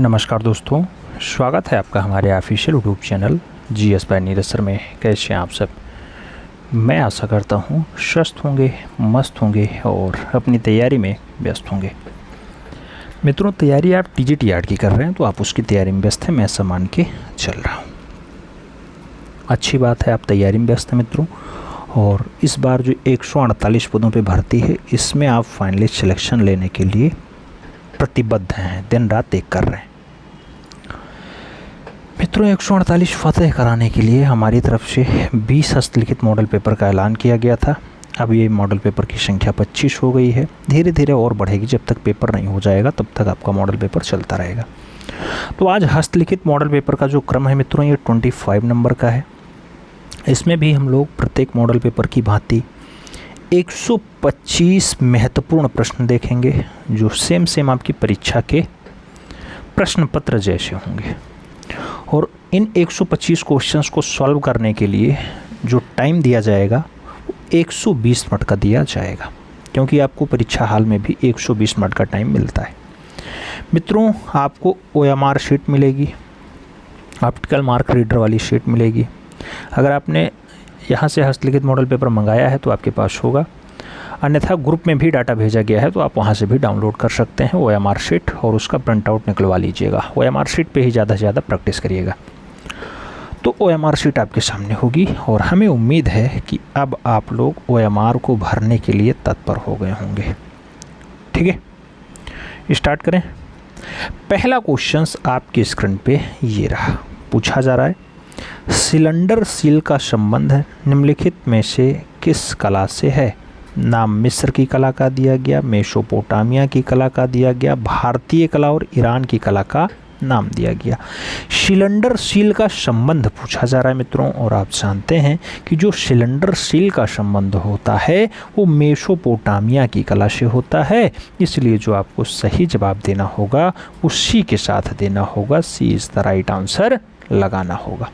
नमस्कार दोस्तों, स्वागत है आपका हमारे official YouTube channel GS bye Neeraj sir में। कैसे हैं आप सब? मैं आशा करता हूँ स्वस्थ होंगे, मस्त होंगे और अपनी तैयारी में व्यस्त होंगे। मित्रों, तैयारी आप टीजीटी आर्ट की कर रहे हैं तो आप उसकी तैयारी में व्यस्त हैं, मैं ऐसा मान के चल रहा हूँ। अच्छी बात है, आप तैयारी में व्यस्त हैं मित्रों। और इस बार जो 148 पदों पर भर्ती है, इसमें आप फाइनलिस्ट सिलेक्शन लेने के लिए प्रतिबद्ध हैं, दिन रात एक कर रहे हैं। मित्रों, 148 फतह कराने के लिए हमारी तरफ से 20 हस्तलिखित मॉडल पेपर का ऐलान किया गया था। अब ये मॉडल पेपर की संख्या 25 हो गई है, धीरे धीरे और बढ़ेगी। जब तक पेपर नहीं हो जाएगा तब तक आपका मॉडल पेपर चलता रहेगा। तो आज हस्तलिखित मॉडल पेपर का जो क्रम है मित्रों, ये 25 नंबर का है। इसमें भी हम लोग प्रत्येक मॉडल पेपर की भांति 125 महत्वपूर्ण प्रश्न देखेंगे, जो सेम आपकी परीक्षा के प्रश्न पत्र जैसे होंगे। और इन 125 क्वेश्चंस को सॉल्व करने के लिए जो टाइम दिया जाएगा वो 120 मिनट का दिया जाएगा, क्योंकि आपको परीक्षा हाल में भी 120 मिनट का टाइम मिलता है। मित्रों, आपको OMR शीट मिलेगी, ऑप्टिकल मार्क रीडर वाली शीट मिलेगी। अगर आपने यहाँ से हस्तलिखित मॉडल पेपर मंगाया है तो आपके पास होगा, अन्यथा ग्रुप में भी डाटा भेजा गया है तो आप वहाँ से भी डाउनलोड कर सकते हैं OMR शीट, और उसका प्रिंट आउट निकलवा लीजिएगा। OMR शीट पे ही ज़्यादा से ज़्यादा प्रैक्टिस करिएगा। तो OMR शीट आपके सामने होगी और हमें उम्मीद है कि अब आप लोग OMR को भरने के लिए तत्पर हो गए होंगे। ठीक है, स्टार्ट करें। पहला क्वेश्चन आपकी स्क्रीन पे ये रहा। पूछा जा रहा है, सिलेंडर सील का संबंध निम्नलिखित में से किस कला से है? नाम मिस्र की कला का दिया गया, मेसोपोटामिया की कला का दिया गया, भारतीय कला और ईरान की कला का नाम दिया गया। सिलेंडर सील का संबंध पूछा जा रहा है मित्रों, और आप जानते हैं कि जो सिलेंडर सील का संबंध होता है वो मेसोपोटामिया की कला से होता है। इसलिए जो आपको सही जवाब देना होगा उसी के साथ देना होगा। सी इज द राइट आंसर लगाना होगा।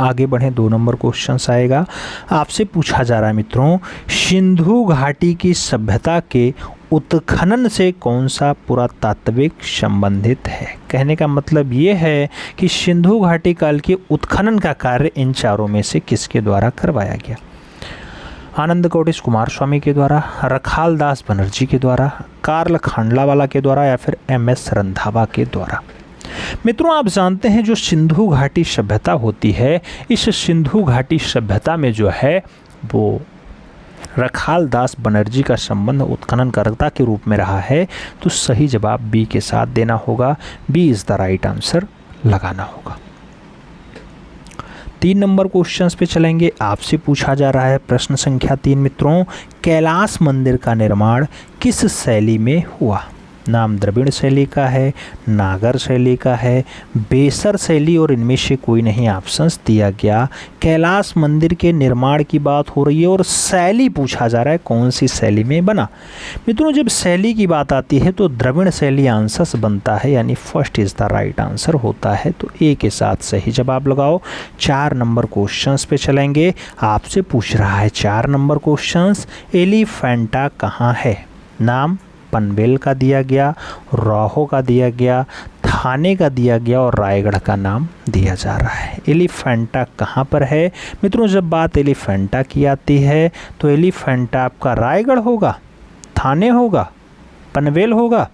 आगे बढ़ें, 2 नंबर क्वेश्चन आएगा। आपसे पूछा जा रहा है मित्रों, सिंधु घाटी की सभ्यता के उत्खनन से कौन सा पुरातात्विक संबंधित है? कहने का मतलब ये है कि सिंधु घाटी काल के उत्खनन का कार्य इन चारों में से किसके द्वारा करवाया गया? आनंद कोटिस कुमार स्वामी के द्वारा, रखाल दास बनर्जी के द्वारा, कार्ल खांडलावाला के द्वारा, या फिर MS रंधावा के द्वारा? मित्रों, आप जानते हैं जो सिंधु घाटी सभ्यता होती है, इस सिंधु घाटी सभ्यता में जो है वो रखाल दास बनर्जी का संबंध उत्खननकर्ता के रूप में रहा है। तो सही जवाब B के साथ देना होगा। B is the right answer लगाना होगा। 3 नंबर क्वेश्चन पे चलेंगे। आपसे पूछा जा रहा है प्रश्न संख्या 3 मित्रों, कैलाश मंदिर का निर्माण किस शैली में हुआ? नाम द्रविड़ शैली का है, नागर शैली का है, बेसर शैली, और इनमें से कोई नहीं ऑप्शंस दिया गया। कैलाश मंदिर के निर्माण की बात हो रही है और शैली पूछा जा रहा है कौन सी शैली में बना। मित्रों, जब शैली की बात आती है तो द्रविड़ शैली आंसर बनता है, यानी first is the right answer होता है। तो A के साथ सही जवाब लगाओ। 4 नंबर क्वेश्चन पे चलेंगे। आपसे पूछ रहा है 4 नंबर क्वेश्चन, एलिफेंटा कहाँ है? नाम पनवेल का दिया गया, रोहो का दिया गया, थाने का दिया गया, और रायगढ़ का नाम दिया जा रहा है। एलिफेंटा कहाँ पर है? मित्रों, जब बात एलिफेंटा की आती है तो एलिफेंटा आपका रायगढ़ होगा, थाने होगा, पनवेल होगा?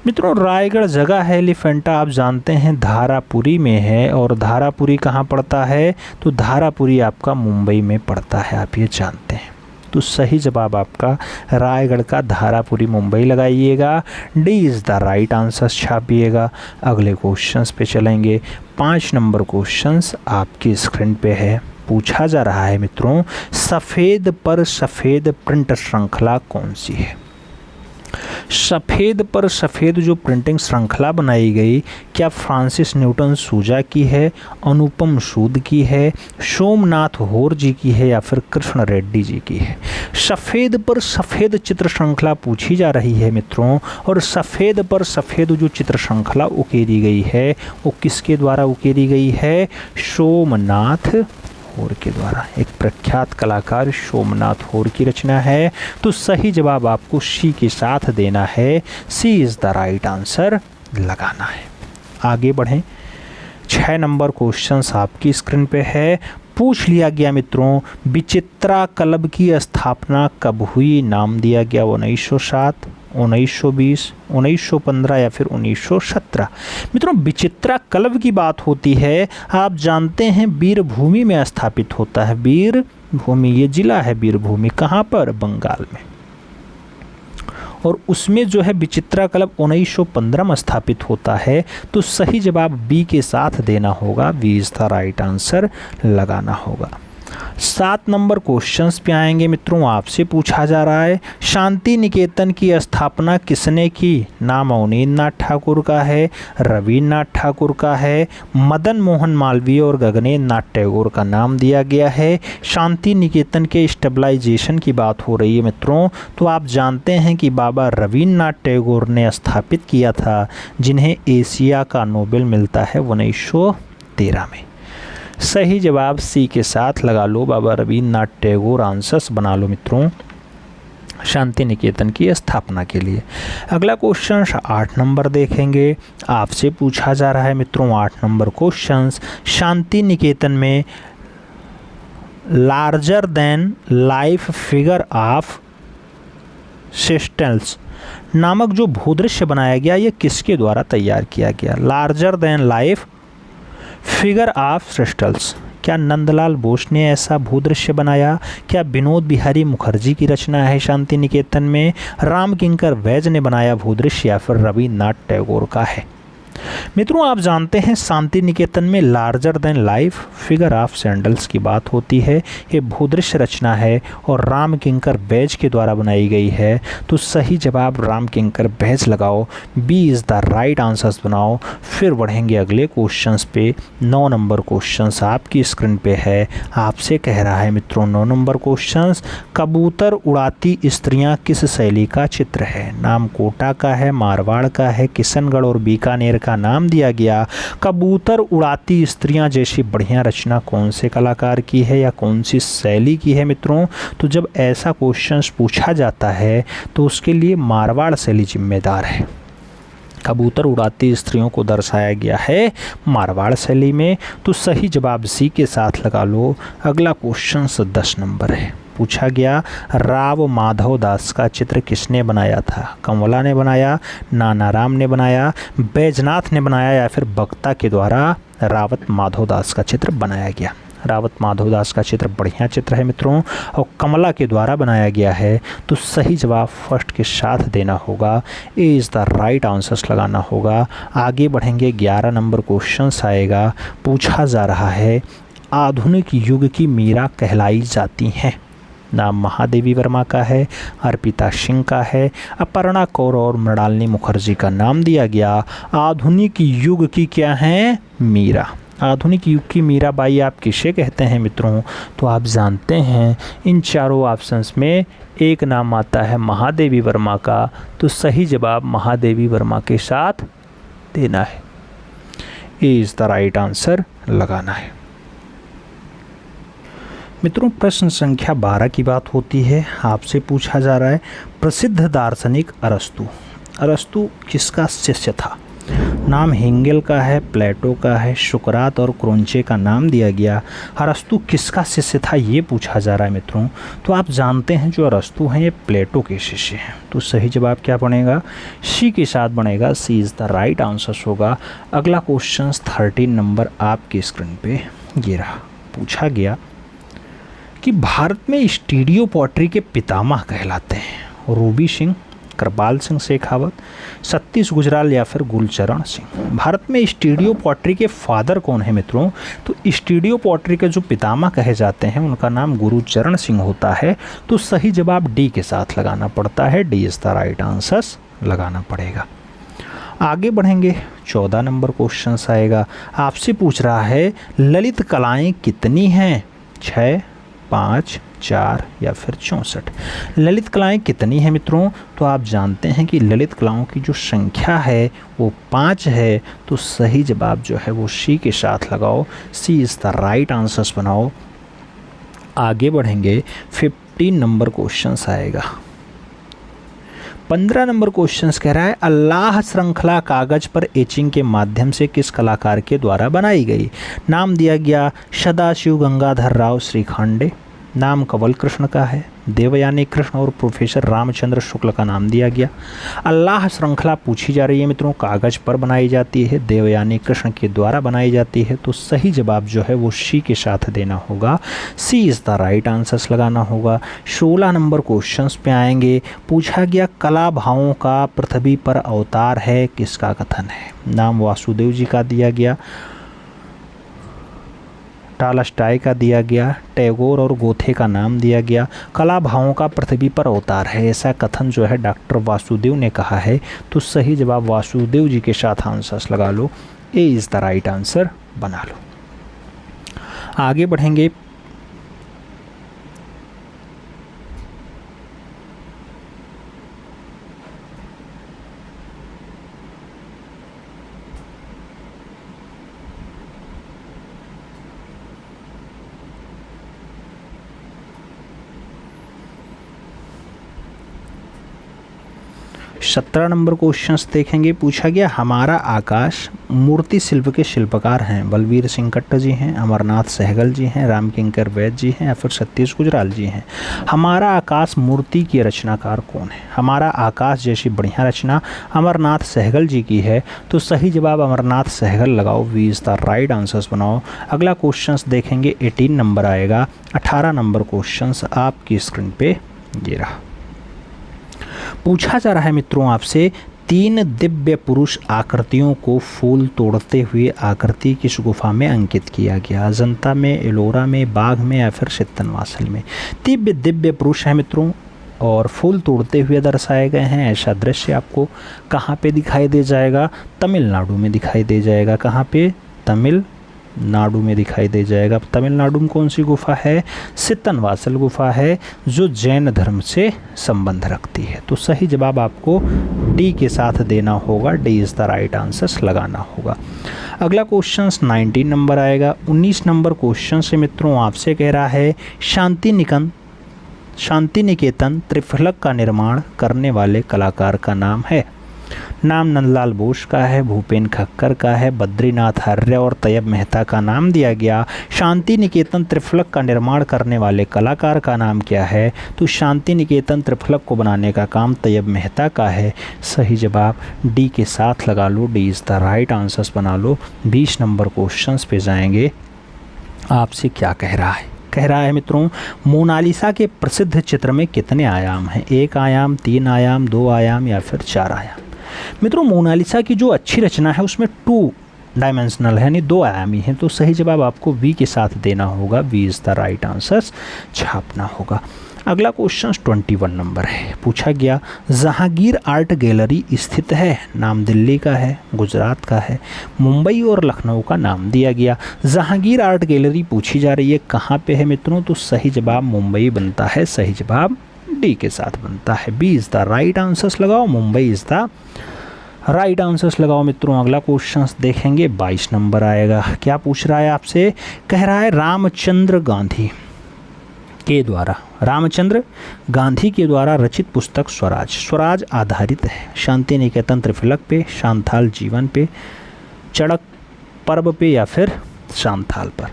मित्रों, रायगढ़ जगह है। एलिफेंटा आप जानते हैं धारापुरी में है, और धारापुरी कहाँ पड़ता है? तो धारापुरी आपका मुंबई में पड़ता है, आप ये जानते हैं। तो सही जवाब आपका रायगढ़ का धारापुरी मुंबई लगाइएगा। D is the right answer छापिएगा। अगले क्वेश्चंस पे चलेंगे। 5 नंबर क्वेश्चंस आपकी स्क्रीन पे है। पूछा जा रहा है मित्रों, सफ़ेद पर सफ़ेद प्रिंट श्रृंखला कौन सी है? सफ़ेद पर सफ़ेद जो प्रिंटिंग श्रृंखला बनाई गई, क्या फ्रांसिस न्यूटन सूजा की है, अनुपम सूद की है, सोमनाथ होर जी की है, या फिर कृष्ण रेड्डी जी की है? सफ़ेद पर सफ़ेद चित्र श्रृंखला पूछी जा रही है मित्रों, और सफ़ेद पर सफ़ेद जो चित्र श्रृंखला उकेरी गई है वो किसके द्वारा उकेरी गई है? सोमनाथ होर के द्वारा। एक प्रख्यात कलाकार सोमनाथ होर की रचना है। तो सही जवाब आपको सी के साथ देना है। सी इज़ द राइट आंसर लगाना है। आगे बढ़ें। 6 नंबर क्वेश्चन आपकी स्क्रीन पे है। पूछ लिया गया मित्रों, विचित्रा क्लब की स्थापना कब हुई? नाम दिया गया 1907, 1920, 1915 या फिर 1917। मित्रों विचित्रा क्लब की बात होती है, आप जानते हैं वीरभूमि में स्थापित होता है। वीरभूमि ये जिला है वीरभूमि, कहाँ पर? बंगाल में। और उसमें जो है विचित्रा क्लब 1915 में स्थापित होता है। तो सही जवाब बी के साथ देना होगा, B is the right answer लगाना होगा। 7 नंबर क्वेश्चंस पे आएंगे मित्रों। आपसे पूछा जा रहा है, शांति निकेतन की स्थापना किसने की? नाम अवनींद्रनाथ ठाकुर का है, रविन्द्रनाथ ठाकुर का है, मदन मोहन मालवीय और गगनेंद्र नाथ टैगोर का नाम दिया गया है। शांति निकेतन के स्टेबलाइजेशन की बात हो रही है मित्रों, तो आप जानते हैं कि बाबा रविन्द्रनाथ टैगोर ने स्थापित किया था, जिन्हें एशिया का नोबेल मिलता है 1913 में। सही जवाब सी के साथ लगा लो, बाबा रविन्द्रनाथ टैगोर आंसर्स बना लो मित्रों शांति निकेतन की स्थापना के लिए। अगला क्वेश्चन 8 नंबर देखेंगे। आपसे पूछा जा रहा है मित्रों 8 नंबर क्वेश्चन, शांति निकेतन में larger than life figure of सेस्टल्स नामक जो भूदृश्य बनाया गया, ये किसके द्वारा तैयार किया गया? Larger than life figure of crystals, क्या नंदलाल बोस ने ऐसा भूदृश्य बनाया? क्या विनोद बिहारी मुखर्जी की रचना है शांति निकेतन में? राम किंकर वैज ने बनाया भूदृश्य या फिर रविन्द्रनाथ टैगोर का है? मित्रों आप जानते हैं शांति निकेतन में larger than life figure of sandals की बात होती है। ये भूदृश्य रचना है और राम किंकर बैज के द्वारा बनाई गई है। तो सही जवाब राम किंकर बैज लगाओ, B is the right answers बनाओ। फिर बढ़ेंगे अगले क्वेश्चंस पे। 9 नंबर क्वेश्चंस आपकी स्क्रीन पे है। आपसे कह रहा है मित्रों 9 नंबर क्वेश्चंस, कबूतर उड़ाती स्त्रियां किस शैली का चित्र है? नाम कोटा का है, मारवाड़ का है, किशनगढ़ और बीकानेर का नाम दिया गया। कबूतर उड़ाती स्त्रियां जैसी बढ़िया रचना कौन से कलाकार की है या कौन सी शैली की है मित्रों? तो जब ऐसा क्वेश्चन पूछा जाता है तो उसके लिए मारवाड़ शैली जिम्मेदार है। कबूतर उड़ाती स्त्रियों को दर्शाया गया है मारवाड़ शैली में। तो सही जवाब सी के साथ लगा लो। अगला क्वेश्चन 10 नंबर है। पूछा गया, राव माधव दास का चित्र किसने बनाया था? कमला ने बनाया, नानाराम ने बनाया, बैजनाथ ने बनाया या फिर बख्ता के द्वारा रावत माधव दास का चित्र बनाया गया? रावत माधव दास का चित्र बढ़िया चित्र है मित्रों और कमला के द्वारा बनाया गया है। तो सही जवाब फर्स्ट के साथ देना होगा, A is the right answers लगाना होगा। आगे बढ़ेंगे 11 नंबर क्वेश्चन आएगा। पूछा जा रहा है, आधुनिक युग की मीरा कहलाई जाती हैं? नाम महादेवी वर्मा का है, अर्पिता सिंह का है, अपर्णा कौर और मृणालिनी मुखर्जी का नाम दिया गया। आधुनिक युग की क्या है? मीरा। आधुनिक युग की मीराबाई आप किसे कहते हैं मित्रों? तो आप जानते हैं इन चारों ऑप्शंस में एक नाम आता है महादेवी वर्मा का। तो सही जवाब महादेवी वर्मा के साथ देना है, ए इज़ द राइट आंसर लगाना है। मित्रों प्रश्न संख्या 12 की बात होती है। आपसे पूछा जा रहा है, प्रसिद्ध दार्शनिक अरस्तु, अरस्तु किसका शिष्य था? नाम हेंगेल का है, प्लेटो का है, सुकरात और क्रोंचे का नाम दिया गया। अरस्तु किसका शिष्य था ये पूछा जा रहा है मित्रों। तो आप जानते हैं जो अरस्तु हैं ये प्लेटो के शिष्य हैं। तो सही जवाब क्या बनेगा? सी के साथ बनेगा, सी इज़ द राइट आंसर होगा। अगला क्वेश्चन 13 नंबर आपकी स्क्रीन पे ये रहा। पूछा गया कि भारत में स्टीरियो पोएट्री के पितामह कहलाते हैं रूबी सिंह, कृपाल सिंह शेखावत, सतीश गुजराल या फिर गुलचरण सिंह। भारत में स्टीरियो पोएट्री के फादर कौन है मित्रों? तो स्टीरियो पोएट्री के जो पितामह कहे जाते हैं उनका नाम गुरुचरण सिंह होता है। तो सही जवाब डी के साथ लगाना पड़ता है, D is the right answers लगाना पड़ेगा। आगे बढ़ेंगे 14 नंबर क्वेश्चन आएगा। आपसे पूछ रहा है, ललित कलाएँ कितनी हैं? 6, 5, 4 या फिर 64। ललित कलाएँ कितनी हैं मित्रों? तो आप जानते हैं कि ललित कलाओं की जो संख्या है वो 5 है। तो सही जवाब जो है वो सी के साथ लगाओ, सी इज़ द राइट आंसर्स बनाओ। आगे बढ़ेंगे 15 नंबर क्वेश्चन आएगा। 15 नंबर क्वेश्चन कह रहा है अल्लाह श्रृंखला कागज पर एचिंग के माध्यम से किस कलाकार के द्वारा बनाई गई। नाम दिया गया सदाशिव गंगाधर राव श्रीखंडे, नाम कंवल कृष्ण का है, देवयानी कृष्ण और प्रोफेसर रामचंद्र शुक्ल का नाम दिया गया। अल्लाह श्रृंखला पूछी जा रही है मित्रों, कागज पर बनाई जाती है, देवयानी कृष्ण के द्वारा बनाई जाती है, तो सही जवाब जो है वो सी के साथ देना होगा। सी इज़ द राइट आंसर्स लगाना होगा। 16 नंबर क्वेश्चंस पे आएंगे। पूछा गया कला भावों का पृथ्वी पर अवतार है, किसका कथन है। नाम वासुदेव जी का दिया गया, टालस्टाय का दिया गया, टैगोर और गोथे का नाम दिया गया। कला भावों का पृथ्वी पर अवतार है, ऐसा कथन जो है डॉक्टर वासुदेव ने कहा है, तो सही जवाब वासुदेव जी के साथ आंसर्स लगा लो। A is the right answer बना लो। आगे बढ़ेंगे। सत्रह नंबर क्वेश्चंस देखेंगे। पूछा गया हमारा आकाश मूर्ति शिल्प के शिल्पकार हैं, बलवीर सिंह कट्टर जी हैं, अमरनाथ सहगल जी हैं, रामकिंकर वैद्य जी हैं या फिर सतीश गुजराल जी हैं। हमारा आकाश मूर्ति के रचनाकार कौन है। हमारा आकाश जैसी बढ़िया रचना अमरनाथ सहगल जी की है, तो सही जवाब अमरनाथ सहगल लगाओ। V is the right answers बनाओ। अगला क्वेश्चंस देखेंगे, 18 नंबर आएगा। 18 नंबर क्वेश्चंस आपकी स्क्रीन पे ये रहा। पूछा जा रहा है मित्रों आपसे, 3 दिव्य पुरुष आकृतियों को फूल तोड़ते हुए आकृति किस गुफा में अंकित किया गया। अजंता में, एलोरा में, बाघ में या फिर सित्तनवासल में। दिव्य पुरुष है मित्रों और फूल तोड़ते हुए दर्शाए गए हैं। ऐसा दृश्य आपको कहाँ पे दिखाई दे जाएगा। तमिलनाडु में दिखाई दे जाएगा। कहाँ पे, तमिलनाडु में दिखाई दे जाएगा। तमिलनाडु में कौन सी गुफा है, सित्तनवासल गुफा है, जो जैन धर्म से संबंध रखती है। तो सही जवाब आपको डी के साथ देना होगा। D is the right answers लगाना होगा। अगला क्वेश्चन 19 नंबर आएगा। 19 नंबर क्वेश्चन से मित्रों आपसे कह रहा है, शांति निकेतन त्रिफलक का निर्माण करने वाले कलाकार का नाम है। नाम नंदलाल बोस का है, भूपेन खक्कर का है, बद्रीनाथ आर्य और तैयब मेहता का नाम दिया गया। शांति निकेतन त्रिफलक का निर्माण करने वाले कलाकार का नाम क्या है। तो शांति निकेतन त्रिफलक को बनाने का काम तैयब मेहता का है। सही जवाब डी के साथ लगा लो। D is the right answers बना लो। 20 नंबर क्वेश्चंस पे जाएंगे। आपसे क्या कह रहा है। कह रहा है मित्रों, मोनालिसा के प्रसिद्ध चित्र में कितने आयाम हैं। 1 आयाम, 3 आयाम, 2 आयाम या फिर 4 आयाम। मित्रों मोनालिसा की जो अच्छी रचना है उसमें 2 डायमेंशनल है, यानी 2 आयामी है। तो सही जवाब आपको वी के साथ देना होगा। V is the right answers छापना होगा। अगला क्वेश्चन 21 नंबर है। पूछा गया जहांगीर आर्ट गैलरी स्थित है। नाम दिल्ली का है, गुजरात का है, मुंबई और लखनऊ का नाम दिया गया। जहांगीर आर्ट गैलरी पूछी जा रही है, कहाँ पे है मित्रों। तो सही जवाब मुंबई बनता है। सही जवाब डी के साथ बनता है। B is the right answers लगाओ। Mumbai is the right answers लगाओ मित्रों। अगला क्वेश्चन देखेंगे, 22 नंबर आएगा। क्या पूछ रहा है आपसे। कह रहा है रामचंद्र गांधी के द्वारा रचित पुस्तक स्वराज आधारित है। शांति निकेतन त्रिफलक पे, शांथाल जीवन पे, चड़क पर्व पे या फिर शांथाल पर।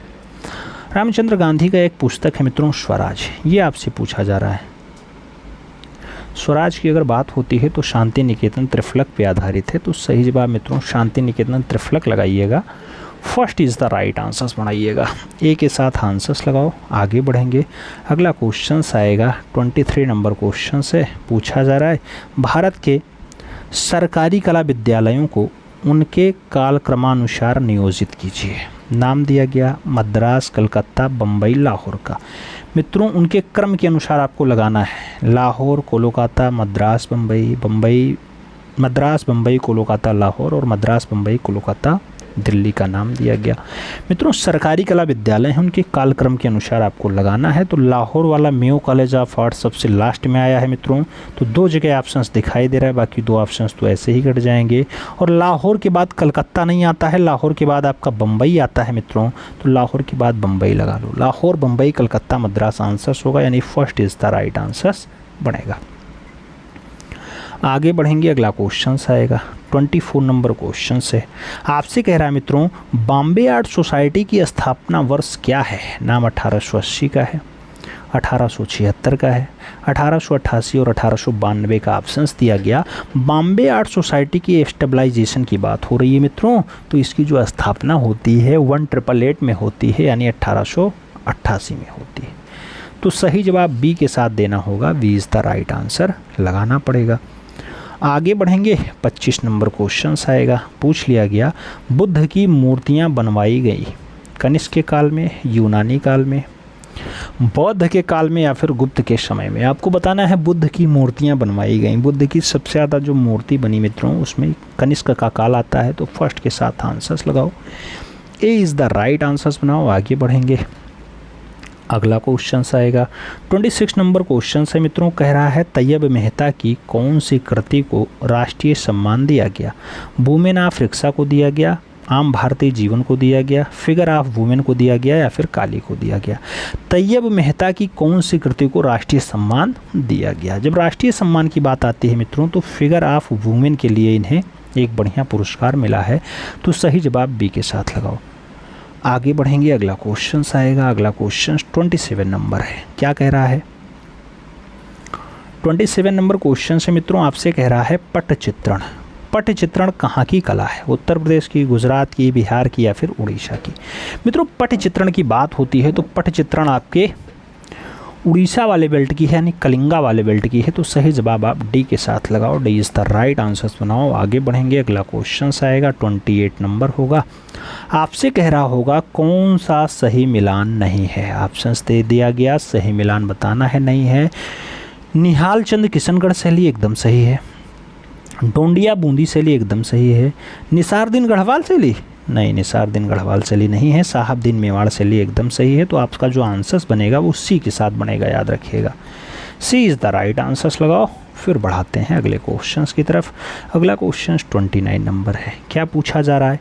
रामचंद्र गांधी का एक पुस्तक है मित्रों स्वराज, ये आपसे पूछा जा रहा है। स्वराज की अगर बात होती है तो शांति निकेतन त्रिफलक पे आधारित है। तो सही जवाब मित्रों शांति निकेतन त्रिफलक लगाइएगा। First is the right answers बनाइएगा। ए के साथ आंसर्स लगाओ। आगे बढ़ेंगे। अगला क्वेश्चन आएगा 23 नंबर क्वेश्चन से। पूछा जा रहा है, भारत के सरकारी कला विद्यालयों को उनके कालक्रमानुसार नियोजित कीजिए। नाम दिया गया मद्रास, कलकत्ता, बम्बई, लाहौर का। मित्रों उनके क्रम के अनुसार आपको लगाना है। लाहौर, कोलकाता, मद्रास, बम्बई, मद्रास, बम्बई, कोलकाता, लाहौर और मद्रास, बम्बई, कोलकाता, दिल्ली का नाम दिया गया। मित्रों सरकारी कला विद्यालय हैं, उनके कालक्रम के अनुसार आपको लगाना है। तो लाहौर वाला मेयो कॉलेज ऑफ आर्ट सबसे लास्ट में आया है मित्रों। तो 2 जगह ऑप्शंस दिखाई दे रहा है, बाकी 2 ऑप्शंस तो ऐसे ही कट जाएंगे। और लाहौर के बाद कलकत्ता नहीं आता है, लाहौर के बाद आपका बम्बई आता है मित्रों। तो लाहौर के बाद बम्बई लगा लो। लाहौर, बम्बई, कलकत्ता, मद्रास आंसर्स होगा, यानी first is the right answers बनेगा। आगे बढ़ेंगे, अगला क्वेश्चन आएगा 24 नंबर क्वेश्चन से। आपसे कह रहा है मित्रों, बॉम्बे आर्ट सोसाइटी की स्थापना वर्ष क्या है? नाम 1880 का है, 1876 का है, 1888 और 1892 का ऑप्शंस दिया गया। बॉम्बे आर्ट सोसाइटी की स्टेबलाइजेशन की बात हो रही है मित्रों, तो इसकी जो स्थापना होती है 1888 में होती है, यानी 1888 में होती है। तो सही जवाब बी के साथ देना होगा, B is the right answer लगाना पड़ेगा। आगे बढ़ेंगे, 25 नंबर क्वेश्चन आएगा। पूछ लिया गया, बुद्ध की मूर्तियाँ बनवाई गई कनिष्क के काल में, यूनानी काल में, बौद्ध के काल में या फिर गुप्त के समय में? आपको बताना है बुद्ध की मूर्तियां बनवाई गई। बुद्ध की सबसे ज़्यादा जो मूर्ति बनी मित्रों, उसमें कनिष्क का काल आता है, तो फर्स्ट के साथ आंसर्स लगाओ, ए इज़ द राइट आंसर्स बनाओ। आगे बढ़ेंगे, अगला क्वेश्चन आएगा 26 नंबर क्वेश्चन है मित्रों। कह रहा है, तैयब मेहता की कौन सी कृति को राष्ट्रीय सम्मान दिया गया? वुमेन ऑफ रिक्शा को दिया गया, आम भारतीय जीवन को दिया गया, फिगर ऑफ वुमेन को दिया गया या फिर काली को दिया गया? तैयब मेहता की कौन सी कृति को राष्ट्रीय सम्मान दिया गया? जब राष्ट्रीय सम्मान की बात आती है मित्रों, तो फिगर ऑफ वुमेन के लिए इन्हें एक बढ़िया पुरस्कार मिला है, तो सही जवाब बी के साथ लगाओ। आगे बढ़ेंगे, अगला क्वेश्चन आएगा। अगला क्वेश्चन 27 नंबर है। क्या कह रहा है? 27 नंबर क्वेश्चन से मित्रों आपसे कह रहा है, पटचित्रण। पटचित्रण कहाँ की कला है? उत्तर प्रदेश की, गुजरात की, बिहार की या फिर उड़ीसा की? मित्रों पटचित्रण की बात होती है तो पटचित्रण आपके उड़ीसा वाले बेल्ट की है, यानी कलिंगा वाले बेल्ट की है, तो सही जवाब आप डी के साथ लगाओ, D is the right answers बनाओ। आगे बढ़ेंगे, अगला क्वेश्चन आएगा 28 नंबर होगा। आपसे कह रहा होगा, कौन सा सही मिलान नहीं है? ऑप्शंस दे दिया गया, सही मिलान बताना है, नहीं है। निहाल चंद किशनगढ़ शैली एकदम सही है, डोंडिया बूंदी शैली एकदम सही है, निसारदीन गढ़वाल शैली नहीं, निसारदीन गढ़वाल शैली नहीं है, साहबदीन मेवाड़ शैली एकदम सही है। तो आपका जो आंसर्स बनेगा वो सी के साथ बनेगा, याद रखिएगा, सी इज़ द राइट आंसर्स लगाओ। फिर बढ़ाते हैं अगले क्वेश्चंस की तरफ। अगला क्वेश्चन 29 नंबर है। क्या पूछा जा रहा है?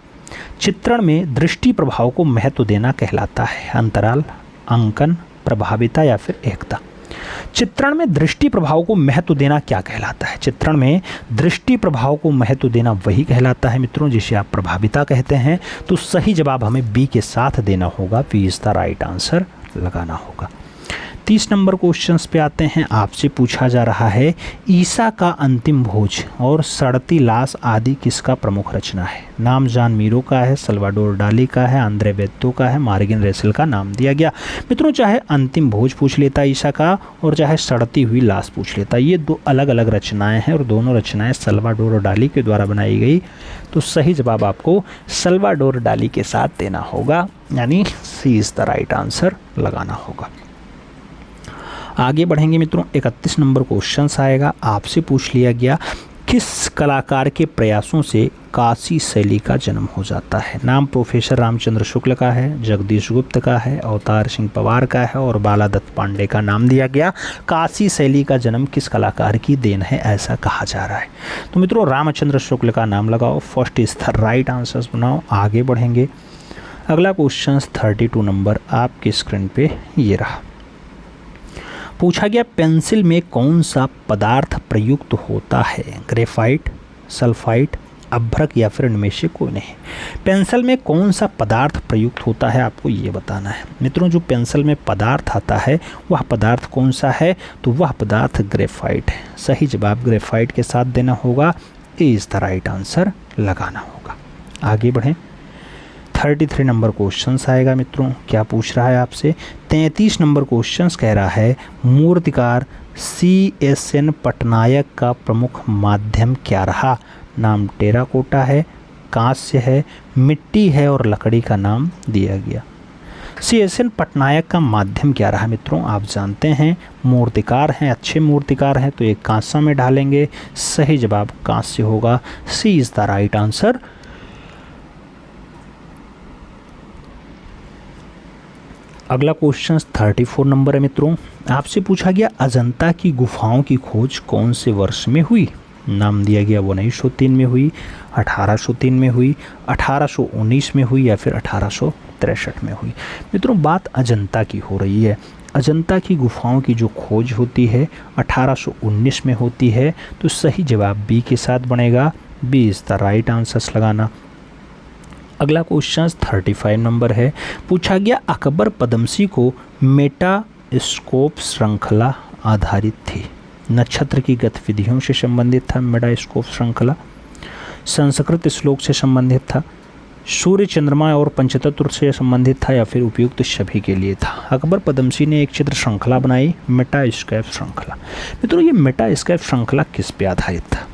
चित्रण में दृष्टि प्रभाव को महत्व देना कहलाता है? अंतराल, अंकन, प्रभाविता या फिर एकता? चित्रण में दृष्टि प्रभाव को महत्व देना क्या कहलाता है? चित्रण में दृष्टि प्रभाव को महत्व देना वही कहलाता है मित्रों जिसे आप प्रभाविता कहते हैं। तो सही जवाब हमें बी के साथ देना होगा, B is the right answer लगाना होगा। 30 नंबर क्वेश्चंस पे आते हैं। आपसे पूछा जा रहा है, ईसा का अंतिम भोज और सड़ती लाश आदि किसका प्रमुख रचना है? नाम जॉन मीरो का है, सल्वाडोर डाली का है, आंद्रे बेत्तो का है, मार्गिन रेसल का नाम दिया गया। मित्रों चाहे अंतिम भोज पूछ लेता ईसा का और चाहे सड़ती हुई लाश पूछ लेता, ये दो अलग अलग रचनाएं हैं और दोनों रचनाएं सल्वाडोर डाली के द्वारा बनाई गई। तो सही जवाब आपको सल्वाडोर डाली के साथ देना होगा, यानी सी इज़ द राइट आंसर लगाना होगा। आगे बढ़ेंगे मित्रों, 31 नंबर क्वेश्चन आएगा। आपसे पूछ लिया गया, किस कलाकार के प्रयासों से काशी शैली का जन्म हो जाता है? नाम प्रोफेसर रामचंद्र शुक्ल का है, जगदीश गुप्त का है, अवतार सिंह पवार का है और बालादत्त पांडे का नाम दिया गया। काशी शैली का जन्म किस कलाकार की देन है, ऐसा कहा जा रहा है? तो मित्रों रामचंद्र शुक्ल का नाम लगाओ, first is the right answers बनाओ। आगे बढ़ेंगे, अगला क्वेश्चन 32 नंबर आपकी स्क्रीन पे ये रहा। पूछा गया, पेंसिल में कौन सा पदार्थ प्रयुक्त होता है? ग्रेफाइट, सल्फाइट, अभ्रक या फिर इनमें से कोई नहीं। पेंसिल में कौन सा पदार्थ प्रयुक्त होता है आपको ये बताना है। मित्रों जो पेंसिल में पदार्थ आता है वह पदार्थ कौन सा है? तो वह पदार्थ ग्रेफाइट है। सही जवाब ग्रेफाइट के साथ देना होगा, A is the right answer लगाना होगा। आगे बढ़ें, 33 नंबर क्वेश्चन आएगा मित्रों। क्या पूछ रहा है आपसे? 33 नंबर क्वेश्चन कह रहा है, मूर्तिकार CSN पटनायक का प्रमुख माध्यम क्या रहा? नाम टेराकोटा है, कांस्य है, मिट्टी है और लकड़ी का नाम दिया गया। CSN पटनायक का माध्यम क्या रहा मित्रों? आप जानते हैं मूर्तिकार हैं, अच्छे मूर्तिकार हैं, तो एक कांसा में ढालेंगे। सही जवाब कांस्य होगा, सी इज़ द राइट आंसर। अगला क्वेश्चन 34 नंबर है मित्रों। आपसे पूछा गया, अजंता की गुफाओं की खोज कौन से वर्ष में हुई? नाम दिया गया 1903 में हुई, 1803 में हुई, 1819 में हुई या फिर 1863 में हुई। मित्रों बात अजंता की हो रही है। अजंता की गुफाओं की जो खोज होती है 1819 में होती है, तो सही जवाब बी के साथ बनेगा। B is the right answers लगाना। अगला क्वेश्चन 35 नंबर है, पूछा गया अकबर पद्मसी को मेटास्कोप श्रृंखला आधारित थी। नक्षत्र की गतिविधियों से संबंधित था मेटास्कोप श्रृंखला, संस्कृत श्लोक से संबंधित था, सूर्य चंद्रमा और पंचतत्व से संबंधित था, या फिर उपयुक्त सभी के लिए था। अकबर पद्मसी ने एक चित्र श्रृंखला बनाई, मेटास्कोप श्रृंखला। मित्रों ये मेटास्कोप श्रृंखला किस पे आधारित था?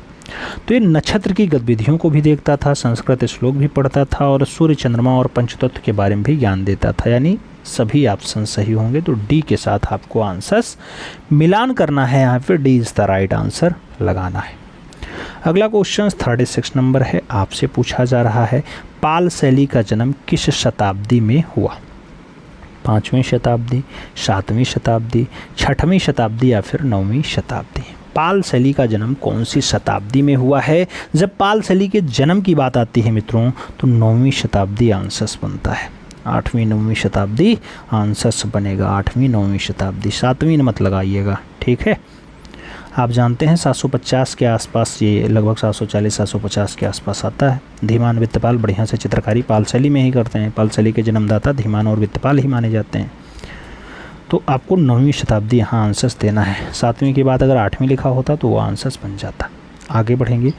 तो ये नक्षत्र की गतिविधियों को भी देखता था, संस्कृत श्लोक भी पढ़ता था और सूर्य चंद्रमा और पंचतत्व के बारे में भी ज्ञान देता था। यानी सभी ऑप्शन सही होंगे, तो डी के साथ आपको आंसर्स मिलान करना है, यहाँ पे D is the right answer लगाना है। अगला क्वेश्चन 36 नंबर है, आपसे पूछा जा रहा है पाल शैली का जन्म किस शताब्दी में हुआ? 5वीं शताब्दी, 7वीं शताब्दी, 6वीं शताब्दी या फिर 9वीं शताब्दी? पाल शैली का जन्म कौन सी शताब्दी में हुआ है? जब पाल शैली के जन्म की बात आती है मित्रों, तो 9वीं शताब्दी आंसर्स बनता है। 8वीं 9वीं शताब्दी आंसर्स बनेगा, 8वीं 9वीं शताब्दी, 7वीं मत लगाइएगा, ठीक है। आप जानते हैं 750 के आसपास, ये लगभग 740 750 के आसपास आता है। धीमान वित्तपाल बढ़िया से चित्रकारी पाल शैली में ही करते हैं। पाल शैली के जन्मदाता धीमान और वित्तपाल ही माने जाते हैं। तो आपको 9वीं शताब्दी यहाँ आंसर्स देना है। 7वीं के बाद अगर 8वीं लिखा होता तो वो आंसर्स बन जाता। आगे बढ़ेंगे,